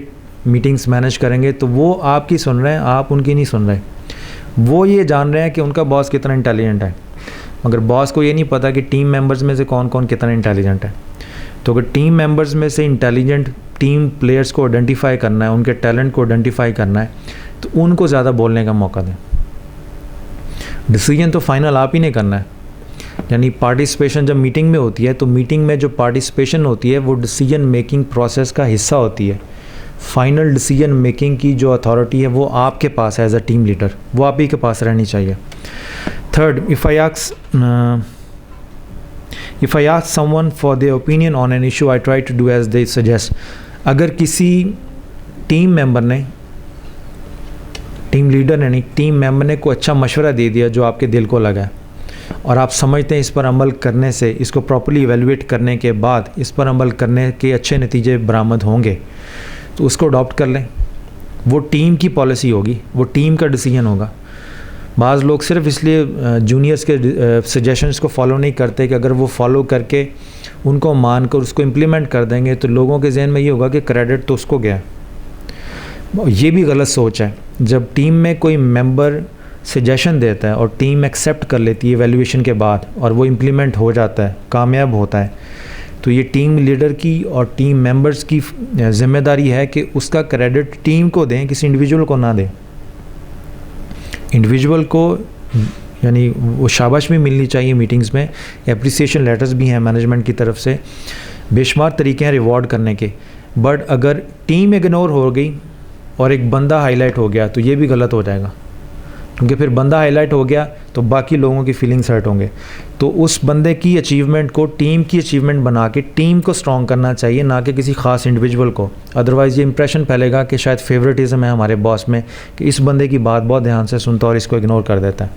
میٹنگز مینیج کریں گے تو وہ آپ کی سن رہے ہیں, آپ ان کی نہیں سن رہے. وہ یہ جان رہے ہیں کہ ان کا باس کتنا انٹیلیجنٹ ہے, مگر باس کو یہ نہیں پتہ کہ ٹیم ممبرز میں سے کون کون کتنا انٹیلیجنٹ ہے. تو اگر ٹیم ممبرز میں سے انٹیلیجنٹ ٹیم پلیئرز کو آئیڈینٹیفائی کرنا ہے, ان کے ٹیلنٹ کو آئیڈینٹیفائی کرنا ہے, تو ان کو زیادہ بولنے کا موقع دیں. ڈیسیجن تو فائنل آپ ہی نے کرنا ہے. یعنی پارٹیسپیشن جب میٹنگ میں ہوتی ہے تو میٹنگ میں جو پارٹیسپیشن ہوتی ہے وہ ڈیسیجن میکنگ پروسیس کا حصہ ہوتی ہے. فائنل ڈیسیجن میکنگ کی جو اتھارٹی ہے وہ آپ کے پاس ہے ایز اے ٹیم لیڈر, وہ آپ ہی کے پاس رہنی چاہیے. Third, if I ask someone for their opinion on an issue, I try to do as they suggest. اگر کسی ٹیم ممبر نے, ٹیم لیڈر نے نہیں, ٹیم ممبر نے کوئی اچھا مشورہ دے دیا جو آپ کے دل کو لگا اور آپ سمجھتے ہیں اس پر عمل کرنے سے, اس کو پراپرلی ایویلویٹ کرنے کے بعد اس پر عمل کرنے کے اچھے نتیجے برآمد ہوں گے, تو اس کو اڈاپٹ کر لیں. وہ ٹیم کی پالیسی ہوگی, وہ ٹیم کا ڈیسیجن ہوگا. بعض لوگ صرف اس لیے جونیئرس کے سجیشنس کو فالو نہیں کرتے کہ اگر وہ فالو کر کے ان کو مان کر اس کو امپلیمنٹ کر دیں گے تو لوگوں کے ذہن میں یہ ہوگا کہ کریڈٹ تو اس کو گیا. یہ بھی غلط سوچ ہے. جب ٹیم میں کوئی ممبر سجیشن دیتا ہے اور ٹیم ایکسیپٹ کر لیتی ہے ایویلیویشن کے بعد اور وہ امپلیمنٹ ہو جاتا ہے, کامیاب ہوتا ہے, تو یہ ٹیم لیڈر کی اور ٹیم ممبرس کی ذمہ داری ہے کہ اس کا کریڈٹ ٹیم کو دیں, کسی انڈیویجول کو نہ دیں. انڈیویجول کو یعنی وہ شاباش بھی ملنی چاہیے میٹنگز میں, اپریسیشن لیٹرز بھی ہیں مینجمنٹ کی طرف سے, بے شمار طریقے ہیں ریوارڈ کرنے کے. بٹ اگر ٹیم اگنور ہو گئی اور ایک بندہ ہائی لائٹ ہو گیا تو یہ بھی غلط ہو جائے گا. کیونکہ پھر بندہ ہائی لائٹ ہو گیا تو باقی لوگوں کی فیلنگس ہرٹ ہوں گے. تو اس بندے کی اچیومنٹ کو ٹیم کی اچیومنٹ بنا کے ٹیم کو اسٹرانگ کرنا چاہیے, نہ کہ کسی خاص انڈیویجول کو. ادروائز یہ امپریشن پھیلے گا کہ شاید فیوریٹزم ہے ہمارے باس میں, کہ اس بندے کی بات بہت دھیان سے سنتا اور اس کو اگنور کر دیتا ہے.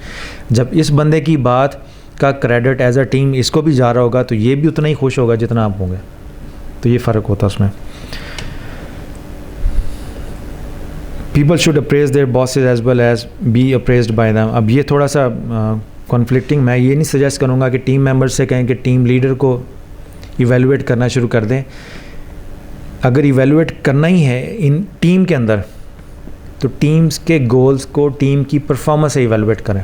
جب اس بندے کی بات کا کریڈٹ ایز اے ٹیم اس کو بھی جا رہا ہوگا تو یہ بھی اتنا ہی خوش ہوگا جتنا آپ ہوں گے. تو یہ فرق ہوتا ہے اس میں. People should appraise their bosses as well as be appraised by them. اب یہ تھوڑا سا کنفلکٹنگ, میں یہ نہیں سجیسٹ کروں گا کہ ٹیم ممبر سے کہیں کہ ٹیم لیڈر کو ایویلویٹ کرنا شروع کر دیں. اگر ایویلویٹ کرنا ہی ہے ان ٹیم کے اندر تو ٹیمز کے گولز کو ٹیم کی پرفارمنس سے ایویلویٹ کریں.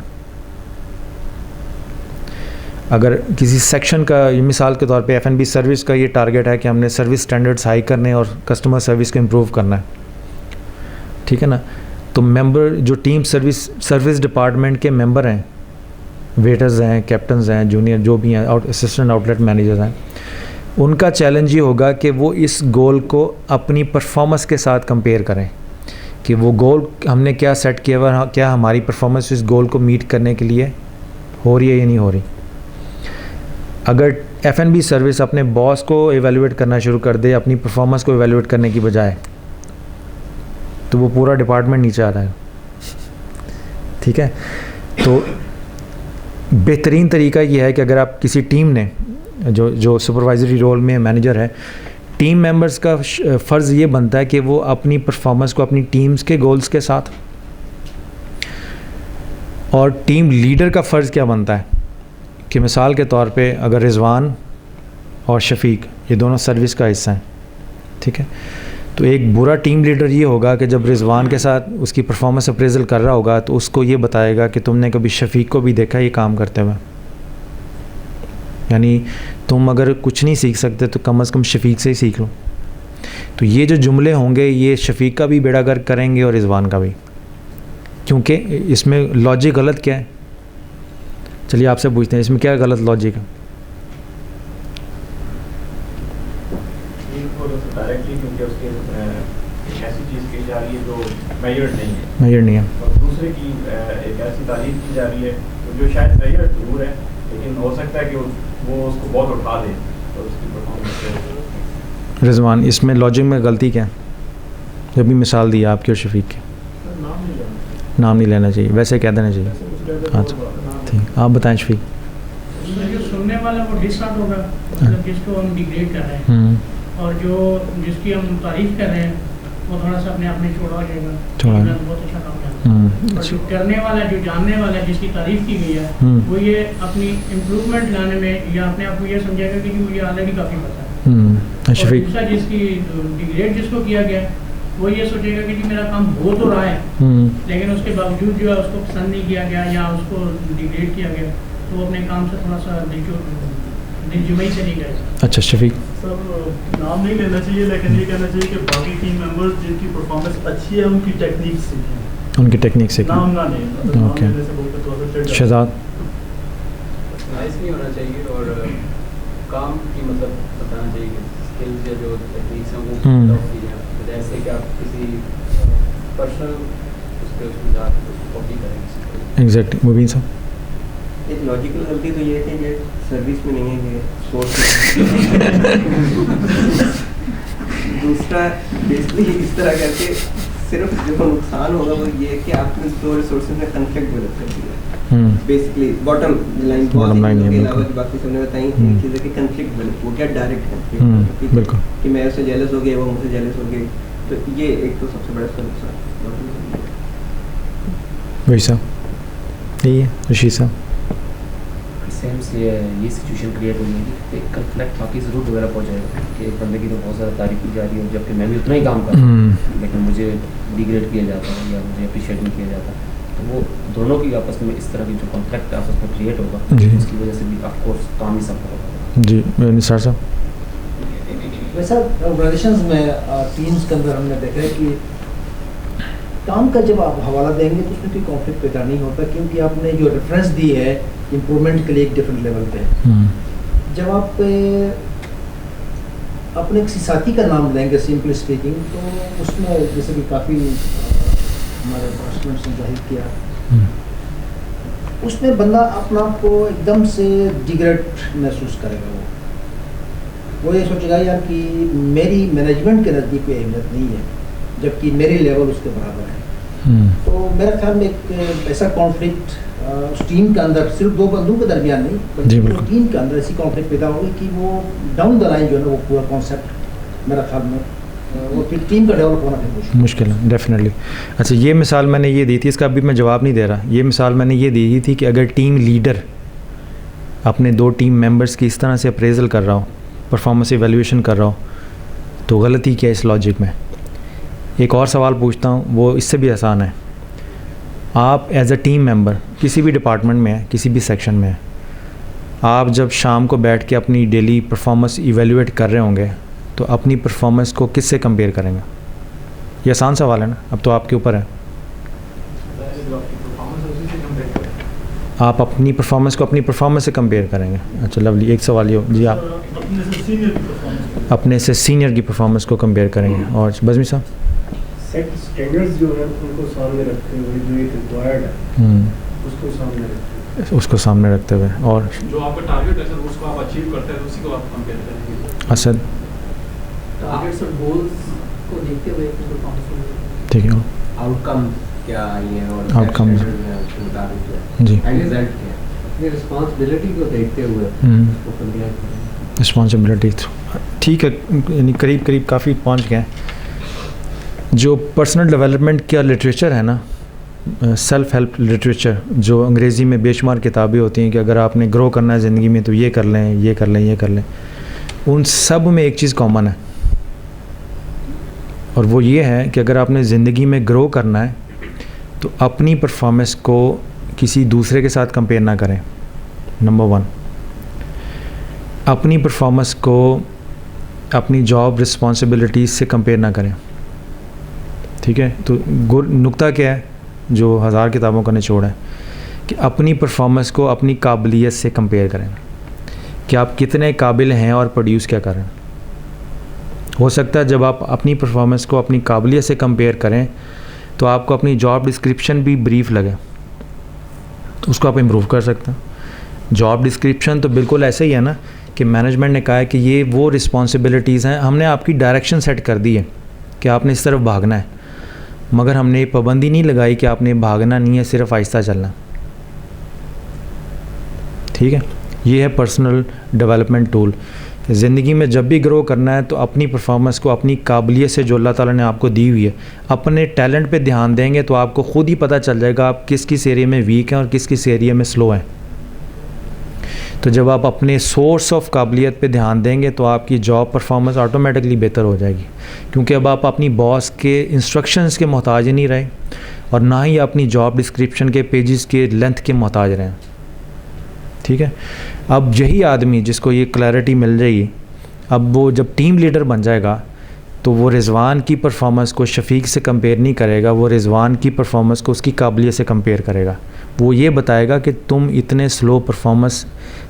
اگر کسی سیکشن کا, مثال کے طور پہ ایف این بی سروس کا یہ ٹارگیٹ ہے کہ ہم نے سروس اسٹینڈرڈس ہائی کرنے اور کسٹمر سروس کو امپروو کرنا ہے, ٹھیک ہے نا, تو ممبر جو ٹیم سروس ڈپارٹمنٹ کے ممبر ہیں, ویٹرز ہیں, کیپٹنز ہیں, جونیئر جو بھی ہیں, اسسٹنٹ آؤٹ لیٹ مینیجرز ہیں, ان کا چیلنج یہ ہوگا کہ وہ اس گول کو اپنی پرفارمنس کے ساتھ کمپیئر کریں کہ وہ گول ہم نے کیا سیٹ کیا ہوا, کیا ہماری پرفارمنس اس گول کو میٹ کرنے کے لیے ہو رہی ہے یا نہیں ہو رہی. اگر ایف این بی سروس اپنے باس کو ایویلویٹ کرنا شروع کر دے اپنی پرفارمنس کو ایویلویٹ کرنے کی بجائے, تو وہ پورا ڈپارٹمنٹ نیچے آ رہا ہے, ٹھیک ہے. تو بہترین طریقہ یہ ہے کہ اگر آپ کسی ٹیم نے جو سپروائزری رول میں مینیجر ہے, ٹیم ممبرز کا فرض یہ بنتا ہے کہ وہ اپنی پرفارمنس کو اپنی ٹیمز کے گولز کے ساتھ, اور ٹیم لیڈر کا فرض کیا بنتا ہے کہ مثال کے طور پہ اگر رضوان اور شفیق یہ دونوں سروس کا حصہ ہیں, ٹھیک ہے, تو ایک برا ٹیم لیڈر یہ ہوگا کہ جب رضوان کے ساتھ اس کی پرفارمنس اپریزل کر رہا ہوگا تو اس کو یہ بتائے گا کہ تم نے کبھی شفیق کو بھی دیکھا یہ کام کرتے ہوئے, یعنی تم اگر کچھ نہیں سیکھ سکتے تو کم از کم شفیق سے ہی سیکھ لو. تو یہ جو جملے ہوں گے یہ شفیق کا بھی بیڑا گرک کریں گے اور رضوان کا بھی, کیونکہ اس میں لاجک غلط کیا ہے. چلیے آپ سے پوچھتے ہیں اس میں کیا غلط لاجک ہے. ایسی چیز کی جا رہی ہے جو میجرڈ نہیں ہے, اور دوسرے کی ایک ایسی تعلیم کی جا رہی ہے جو شاید میجرڈ ضرور ہے لیکن ہو سکتا ہے کہ وہ اس کو بہت اٹھا دے اور اس کی پرفارمنس. رضوان اس میں لاجک میں غلطی کیا ہے؟ جب بھی مثال دی آپ کی اور شفیق کی, نام نہیں لینا چاہیے, ویسے کہہ دینا چاہیے. اچھا ٹھیک, آپ بتائیں شفیق. جو سننے والا وہ ڈسکاؤنٹ ہوگا, مطلب جس کو ہم ڈیگریڈ کر رہے ہیں, اور جو جس کی ہم تعریف کر رہے ہیں وہ تھوڑا سا اپنے آپ میں چھوڑا ہو جائے گا, بہت اچھا کام ہے. اور جو کرنے والا, جو جاننے والا, جس کی تعریف کی گئی ہے, وہ یہ اپنی امپروومنٹ لانے میں یا اپنے آپ کو یہ سمجھے گا کہ مجھے آلریڈی کافی پتہ ہے. اور دوسرا جس کی ڈیگریڈ جس کو کیا گیا وہ یہ سوچے گا کہ جی میرا کام ہو تو رہا ہے لیکن اس کے باوجود جو ہے اس کو پسند نہیں کیا گیا یا اس کو ڈیگریڈ کیا گیا تو وہ اپنے کام سے تھوڑا سا دلجمعی سے نہیں گئے. اچھا شفیق. سر نام نہیں لینا چاہیے لیکن یہ کہنا چاہیے کہ باقی ٹیم ممبرز جن کی پرفارمنس اچھی ہے ان کی ٹیکنیک سیکھیں, ان کی ٹیکنیک سیکھیں, نام نہ لیں. اوکے شہزاد. نائس نہیں ہونا چاہیے اور کام کی مطلب بتانا چاہیے کہ اسکلز یا جو ٹیکنیکس ہیں وہ جیسے کہ آپ کسی پرسنل اس کے اس میں جا کے کاپی کریں. ایگزیکٹلی. مبین صاحب. ایک لاجیکل غلطی تو یہ ہے کہ یہ سروس میں نہیں ہے, یہ سورس. دوسرا بیسکلی اس طرح کر کے صرف جو نقصان ہوگا وہ یہ ہے کہ آپ نے دو ریسورسز میں کنفلکٹ ڈیولپ کر دیا. بیسکلی باٹم لائن کے علاوہ باقی سب نے بتائیں ایک چیز ہے کہ کنفلکٹ ڈیولپ ہو گیا, ڈائریکٹ کنفلکٹ, بالکل, کہ میں اس سے جیلس ہو گیا وہ مجھ سے جیلس ہو گئی. تو یہ ایک تو سب سے بڑا نقصان. وہی صاحب یہی ہے. رشید صاحب. سیم سے یہ سچویشن کریٹ ہو گئی کہ ایک کنفلکٹ باقی ضرور وغیرہ پہنچ جائے گا کہ ایک بندے کی تو بہت زیادہ تعریف کی جا رہی ہے جبکہ میں بھی اتنا ہی کام کر رہا ہوں لیکن مجھے ڈیگریڈ کیا جاتا ہے یا مجھے اپریشیٹ نہیں کیا جاتا. تو وہ دونوں کی آپس میں اس طرح کی جو کنفلکٹ آپس میں کریٹ ہوگا اس کی وجہ سے بھی آف کورس کام ہی سب ہوگا. جی نثار صاحب. ویسا آرگنائزیشنز میں ٹیمز کے اندر ہم نے دیکھا ہے کہ کام کا جب آپ حوالہ دیں گے تو اس میں کوئی کانفلکٹ پیدا نہیں ہوتا کیونکہ آپ نے جو ریفرنس دی ہے امپرومنٹ کے لیے ایک ڈفرینٹ لیول پہ. جب آپ اپنے کسی ساتھی کا نام لیں گے سمپلی اسپیکنگ تو اس میں جیسے کہ کافی ہمارے پارٹیسپینٹس نے ظاہر کیا اس میں بندہ اپنا آپ کو ایک دم سے ڈیگریڈ محسوس کرے گا. وہ یہ سوچے گا یار کہ میری مینجمنٹ کے نزدیک کوئی اہمیت نہیں ہے جبکہ میری لیول اس کے برابر ہے. تو میرے خیال میں ایک ایسا کانفلکٹ اس ٹیم کے اندر صرف دو بندوں کے درمیان نہیں بلکہ اس ٹیم کے اندر ایسی کانفلکٹ پیدا ہوگی کہ وہ ڈاؤن دا لائن جو ہے نا وہ پورا کانسیپٹ میرا خیال میں وہ پھر ٹیم کا ڈیولپ ہونا پھر مشکل ہے ڈیفینیٹلی. اچھا یہ مثال میں نے یہ دی تھی, اس کا ابھی میں جواب نہیں دے رہا. یہ مثال میں نے یہ دی تھی کہ اگر ٹیم لیڈر اپنے 2 ٹیم ممبرس کی اس طرح سے اپریزل کر رہا ہو, پرفارمنس ایویلیویشن کر رہا ہو, تو غلطی کیا اس لاجک میں. ایک اور سوال پوچھتا ہوں, وہ اس سے بھی آسان ہے. آپ ایز اے ٹیم ممبر کسی بھی ڈپارٹمنٹ میں ہیں, کسی بھی سیکشن میں ہیں, آپ جب شام کو بیٹھ کے اپنی ڈیلی پرفارمنس ایویلیویٹ کر رہے ہوں گے تو اپنی پرفارمنس کو کس سے کمپیئر کریں گے؟ یہ آسان سوال ہے نا, اب تو آپ کے اوپر ہے. آپ اپنی پرفارمنس کو اپنی پرفارمنس سے کمپیئر کریں گے. اچھا لولی, ایک سوال یہ جی, آپ اپنے سے سینئر کی پرفارمنس کو کمپیئر کریں گے. اور بزمی صاحب سیٹ اسٹینڈرڈز جو ہیں ان کو سامنے رکھتے ہوئے جو ایک ریکوائرڈ ہے اس کو سامنے رکھتے ہوئے اور جو آپ کا ٹارگیٹ ہے سر اس کو آپ اچیو کرتے ہیں اسی کو آپ کمپیئر کریں گے. اسد ٹارگیٹس اور گولز کو دیکھتے ہوئے ٹھیک ہے, آؤٹ کم کیا آئی ہے اور آؤٹ کم جی رزلٹ کیا اپنی رسپانسبلٹی کو دیکھتے ہوئے اس کو کمپیئر کریں. رسپانسبلٹی ٹھیک ہے, یعنی قریب قریب کافی پہنچ گئے. جو پرسنل ڈیولپمنٹ کا لٹریچر ہے نا, سیلف ہیلپ لٹریچر, جو انگریزی میں بے شمار کتابیں ہوتی ہیں کہ اگر آپ نے گرو کرنا ہے زندگی میں تو یہ کر لیں, یہ کر لیں, یہ کر لیں, ان سب میں ایک چیز کامن ہے, اور وہ یہ ہے کہ اگر آپ نے زندگی میں گرو کرنا ہے تو اپنی پرفارمنس کو کسی دوسرے کے ساتھ کمپیئر نہ کریں. نمبر 1, اپنی پرفارمنس کو اپنی جاب رسپانسبلٹیز سے کمپیئر نہ کریں. ٹھیک ہے, تو نقطہ کیا ہے جو 1000 کتابوں کا نچوڑ ہے کہ اپنی پرفارمنس کو اپنی قابلیت سے کمپیئر کریں کہ آپ کتنے قابل ہیں اور پروڈیوس کیا کریں. ہو سکتا ہے جب آپ اپنی پرفارمنس کو اپنی قابلیت سے کمپیئر کریں تو آپ کو اپنی جاب ڈسکرپشن بھی بریف لگے, تو اس کو آپ امپروو کر سکتے ہیں. جاب ڈسکرپشن تو بالکل ایسے ہی ہے نا کہ مینجمنٹ نے کہا ہے کہ یہ وہ رسپانسبلٹیز ہیں, ہم نے آپ کی ڈائریکشن سیٹ کر دی ہے کہ آپ نے اس طرف بھاگنا ہے, مگر ہم نے یہ پابندی نہیں لگائی کہ آپ نے بھاگنا نہیں ہے, صرف آہستہ چلنا. ٹھیک ہے, یہ ہے پرسنل ڈیولپمنٹ ٹول. زندگی میں جب بھی گرو کرنا ہے تو اپنی پرفارمنس کو اپنی قابلیت سے جو اللہ تعالیٰ نے آپ کو دی ہوئی ہے, اپنے ٹیلنٹ پہ دھیان دیں گے تو آپ کو خود ہی پتہ چل جائے گا آپ کس کس ایریا میں ویک ہیں اور کس کس ایریا میں سلو ہیں. تو جب آپ اپنے سورس آف قابلیت پہ دھیان دیں گے تو آپ کی جاب پرفارمنس آٹومیٹکلی بہتر ہو جائے گی, کیونکہ اب آپ اپنی باس کے انسٹرکشنز کے محتاج نہیں رہے اور نہ ہی اپنی جاب ڈسکرپشن کے پیجز کے لینتھ کے محتاج رہیں. ٹھیک ہے, اب یہی آدمی جس کو یہ کلیئرٹی مل جائے گی, اب وہ جب ٹیم لیڈر بن جائے گا تو وہ رضوان کی پرفارمنس کو شفیق سے کمپیئر نہیں کرے گا, وہ رضوان کی پرفارمنس کو اس کی قابلیت سے کمپیئر کرے گا. وہ یہ بتائے گا کہ تم اتنے سلو پرفارمنس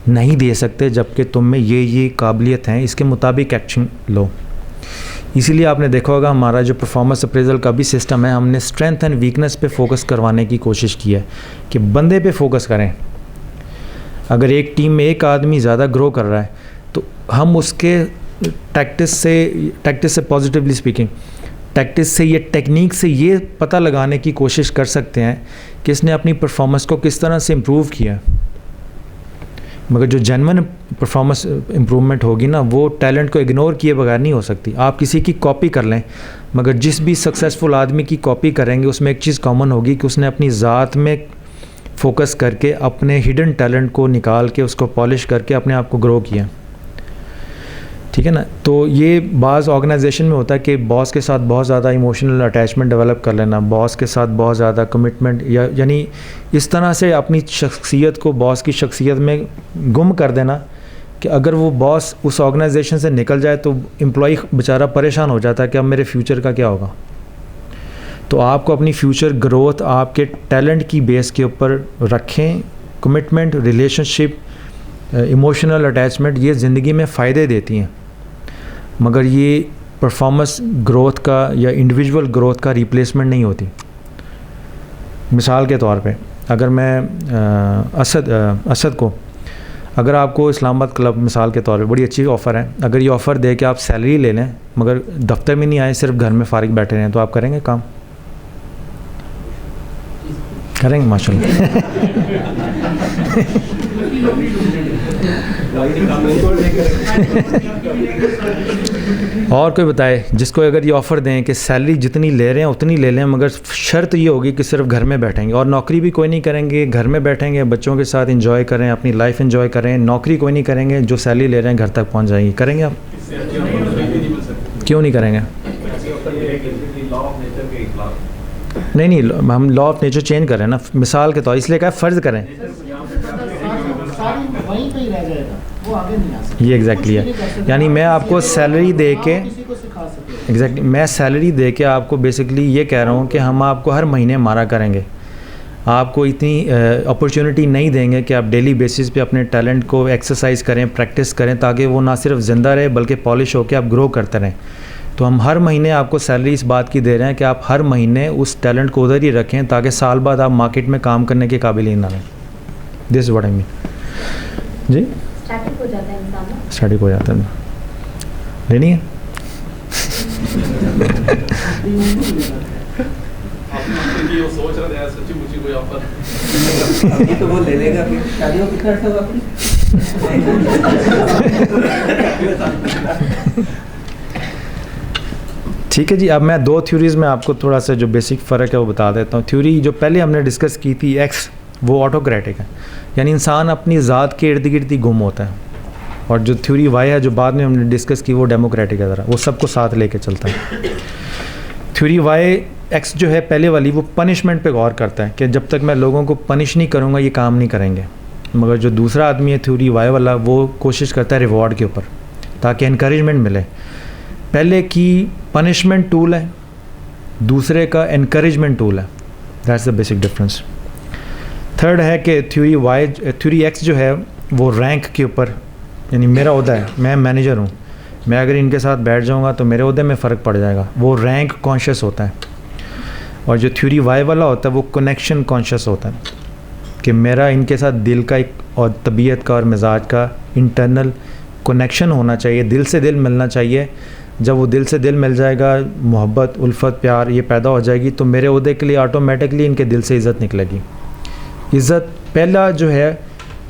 نہیں دے سکتے جبکہ تم میں یہ قابلیت ہیں, اس کے مطابق ایکشن لو. اسی لیے آپ نے دیکھا ہوگا ہمارا جو پرفارمنس اپریزل کا بھی سسٹم ہے, ہم نے اسٹرینتھ اینڈ ویکنس پہ فوکس کروانے کی کوشش کی ہے کہ بندے پہ فوکس کریں. اگر ایک ٹیم میں ایک آدمی زیادہ گرو کر رہا ہے تو ہم اس کے ٹیکٹس سے پازیٹیولی اسپیکنگ ٹیکٹس سے یہ ٹیکنیک سے یہ پتہ لگانے کی کوشش کر سکتے ہیں کہ اس نے اپنی پرفارمنس کو کس طرح سے امپروو کیا. مگر جو جینوئن پرفارمنس امپروومنٹ ہوگی نا, وہ ٹیلنٹ کو اگنور کیے بغیر نہیں ہو سکتی. آپ کسی کی کاپی کر لیں, مگر جس بھی سکسیزفل آدمی کی کاپی کریں گے اس میں ایک چیز کامن ہوگی کہ اس نے اپنی ذات میں فوکس کر کے اپنے ہڈن ٹیلنٹ کو نکال کے اس کو پالش کر کے اپنے آپ کو گرو کیا. ٹھیک ہے نا, تو یہ بعض آرگنائزیشن میں ہوتا ہے کہ باس کے ساتھ بہت زیادہ ایموشنل اٹیچمنٹ ڈیولپ کر لینا, باس کے ساتھ بہت زیادہ کمٹمنٹ, یعنی اس طرح سے اپنی شخصیت کو باس کی شخصیت میں گم کر دینا کہ اگر وہ باس اس آرگنائزیشن سے نکل جائے تو امپلائی بیچارہ پریشان ہو جاتا ہے کہ اب میرے فیوچر کا کیا ہوگا. تو آپ کو اپنی فیوچر گروتھ آپ کے ٹیلنٹ کی بیس کے اوپر رکھیں. کمٹمنٹ, ریلیشن شپ, ایموشنل اٹیچمنٹ یہ زندگی میں فائدے دیتی ہیں, مگر یہ پرفارمنس گروتھ کا یا انڈیویجول گروتھ کا ریپلیسمنٹ نہیں ہوتی. مثال کے طور پہ اگر میں اسد کو، اگر آپ کو اسلام آباد کلب مثال کے طور پہ بڑی اچھی آفر ہے، اگر یہ آفر دے کہ آپ سیلری لے لیں مگر دفتر میں نہیں آئیں، صرف گھر میں فارغ بیٹھے رہیں، تو آپ کریں گے کام؟ کریں گے ماشاء اللہ. اور کوئی بتائے جس کو اگر یہ آفر دیں کہ سیلری جتنی لے رہے ہیں اتنی لے لیں مگر شرط یہ ہوگی کہ صرف گھر میں بیٹھیں گے، اور نوکری بھی کوئی نہیں کریں گے، گھر میں بیٹھیں گے، بچوں کے ساتھ انجوائے کریں، اپنی لائف انجوائے کریں، نوکری کوئی نہیں کریں گے، جو سیلری لے رہے ہیں گھر تک پہنچ جائیں گی، کریں گے آپ؟ کیوں نہیں کریں گے؟ نہیں ہم لا آف نیچر چینج کر رہے ہیں نا، مثال کے طور اس لیے کہا فرض کریں. یہ ایگزیکٹلی ہے، یعنی میں آپ کو سیلری دے کے میں سیلری دے کے آپ کو بیسکلی یہ کہہ رہا ہوں کہ ہم آپ کو ہر مہینے مارا کریں گے، آپ کو اتنی اپرچونٹی نہیں دیں گے کہ آپ ڈیلی بیسس پہ اپنے ٹیلنٹ کو ایکسرسائز کریں، پریکٹس کریں، تاکہ وہ نہ صرف زندہ رہے بلکہ پالش ہو کے آپ گرو کرتے رہیں. تو ہم ہر مہینے آپ کو سیلری اس بات کی دے رہے ہیں کہ آپ ہر مہینے اس ٹیلنٹ کو ادھر ہی رکھیں تاکہ سال بعد آپ مارکیٹ میں کام کرنے کے قابل ہی نہ رہیں. This what I main. G static ہو جاتا ہے، لینی ہے. ٹھیک ہے جی. اب میں دو تھیوریز میں آپ کو تھوڑا سا جو بیسک فرق ہے وہ بتا دیتا ہوں. تھیوری جو پہلے ہم نے ڈسکس کی تھی ایکس، وہ آٹوکریٹک ہے، یعنی انسان اپنی ذات کے ارد گرد ہی گم ہوتا ہے. اور جو تھیوری وائی ہے جو بعد میں ہم نے ڈسکس کی وہ ڈیموکریٹک ہے، ذرا وہ سب کو ساتھ لے کے چلتا ہے. تھیوری وائی ایکس جو ہے پہلے والی وہ پنشمنٹ پہ غور کرتا ہے کہ جب تک میں لوگوں کو پنش نہیں کروں گا یہ کام نہیں کریں گے. مگر جو دوسرا آدمی ہے تھیوری وائی والا وہ کوشش کرتا ہے ریوارڈ کے اوپر تاکہ انکریجمنٹ ملے. پہلے کی پنشمنٹ ٹول ہے، دوسرے کا انکریجمنٹ ٹول ہے. That's the basic difference. Third ہے کہ تھیوری ایکس جو ہے وہ رینک کے اوپر، یعنی میرا عہدہ ہے، میں مینیجر ہوں، میں اگر ان کے ساتھ بیٹھ جاؤں گا تو میرے عہدے میں فرق پڑ جائے گا، وہ رینک کانشیس ہوتا ہے. اور جو تھیوری وائی والا ہوتا ہے وہ کنیکشن کانشیس ہوتا ہے کہ میرا ان کے ساتھ دل کا ایک اور طبیعت کا اور مزاج کا انٹرنل کنیکشن ہونا چاہیے، دل سے دل ملنا چاہیے. جب وہ دل سے دل مل جائے گا، محبت، الفت، پیار یہ پیدا ہو جائے گی تو میرے عہدے کے لیے آٹومیٹکلی ان کے دل سے عزت نکلے گی. عزت پہلا جو ہے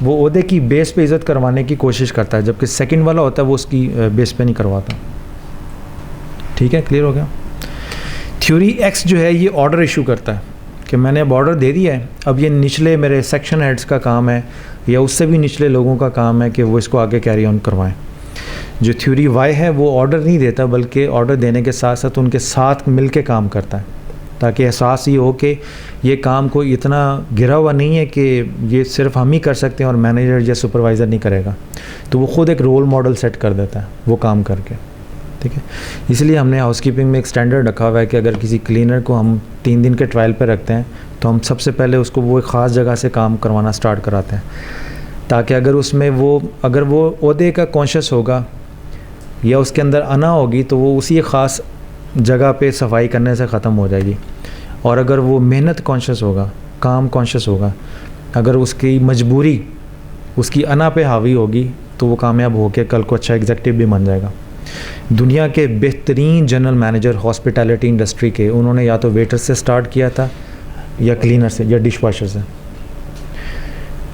وہ عہدے کی بیس پہ عزت کروانے کی کوشش کرتا ہے، جبکہ سیکنڈ والا ہوتا ہے وہ اس کی بیس پہ نہیں کرواتا. ٹھیک ہے، کلیئر ہو گیا. تھیوری ایکس جو ہے یہ آرڈر ایشو کرتا ہے کہ میں نے اب آرڈر دے دیا ہے، اب یہ نچلے میرے سیکشن ہیڈز کا کام ہے یا اس سے بھی نچلے لوگوں کا کام ہے کہ وہ اس کو آگے کیری آن کروائیں. جو تھیوری وائی ہے وہ آرڈر نہیں دیتا بلکہ آرڈر دینے کے ساتھ ساتھ ان کے ساتھ مل کے کام کرتا ہے تاکہ احساس یہ ہو کہ یہ کام کوئی اتنا گرا ہوا نہیں ہے کہ یہ صرف ہم ہی کر سکتے ہیں اور مینیجر یا سپروائزر نہیں کرے گا. تو وہ خود ایک رول ماڈل سیٹ کر دیتا ہے وہ کام کر کے. ٹھیک ہے، اس لیے ہم نے ہاؤس کیپنگ میں ایک اسٹینڈرڈ رکھا ہوا ہے کہ اگر کسی کلینر کو ہم 3 دن کے ٹرائل پہ رکھتے ہیں تو ہم سب سے پہلے اس کو وہ ایک خاص جگہ سے کام کروانا سٹارٹ کراتے ہیں تاکہ اگر اس میں اگر وہ عہدے کا کانشیس ہوگا یا اس کے اندر انا ہوگی تو وہ اسی خاص جگہ پہ صفائی کرنے سے ختم ہو جائے گی. اور اگر وہ محنت کانشیس ہوگا، کام کانشیس ہوگا، اگر اس کی مجبوری اس کی انا پہ حاوی ہوگی تو وہ کامیاب ہو کے کل کو اچھا ایگزیکٹو بھی بن جائے گا. دنیا کے بہترین جنرل مینیجر ہاسپٹیلٹی انڈسٹری کے، انہوں نے یا تو ویٹر سے سٹارٹ کیا تھا یا کلینر سے یا ڈش واشر سے.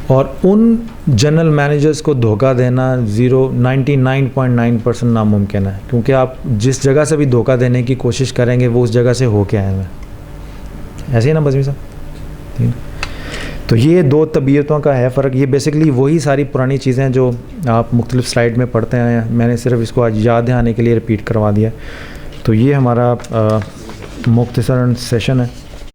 اور ان جنرل مینیجرز کو دھوکہ دینا 99.9% ناممکن ہے، کیونکہ آپ جس جگہ سے بھی دھوکہ دینے کی کوشش کریں گے وہ اس جگہ سے ہو کے آئے ہیں. ایسے ہی نا بزمی صاحب؟ تو یہ 2 طبیعتوں کا ہے فرق. یہ بیسکلی وہی ساری پرانی چیزیں ہیں جو آپ مختلف سلائیڈ میں پڑھتے ہیں، میں نے صرف اس کو آج یاد آنے کے لیے ریپیٹ کروا دیا. تو یہ ہمارا مختصراً سیشن ہے.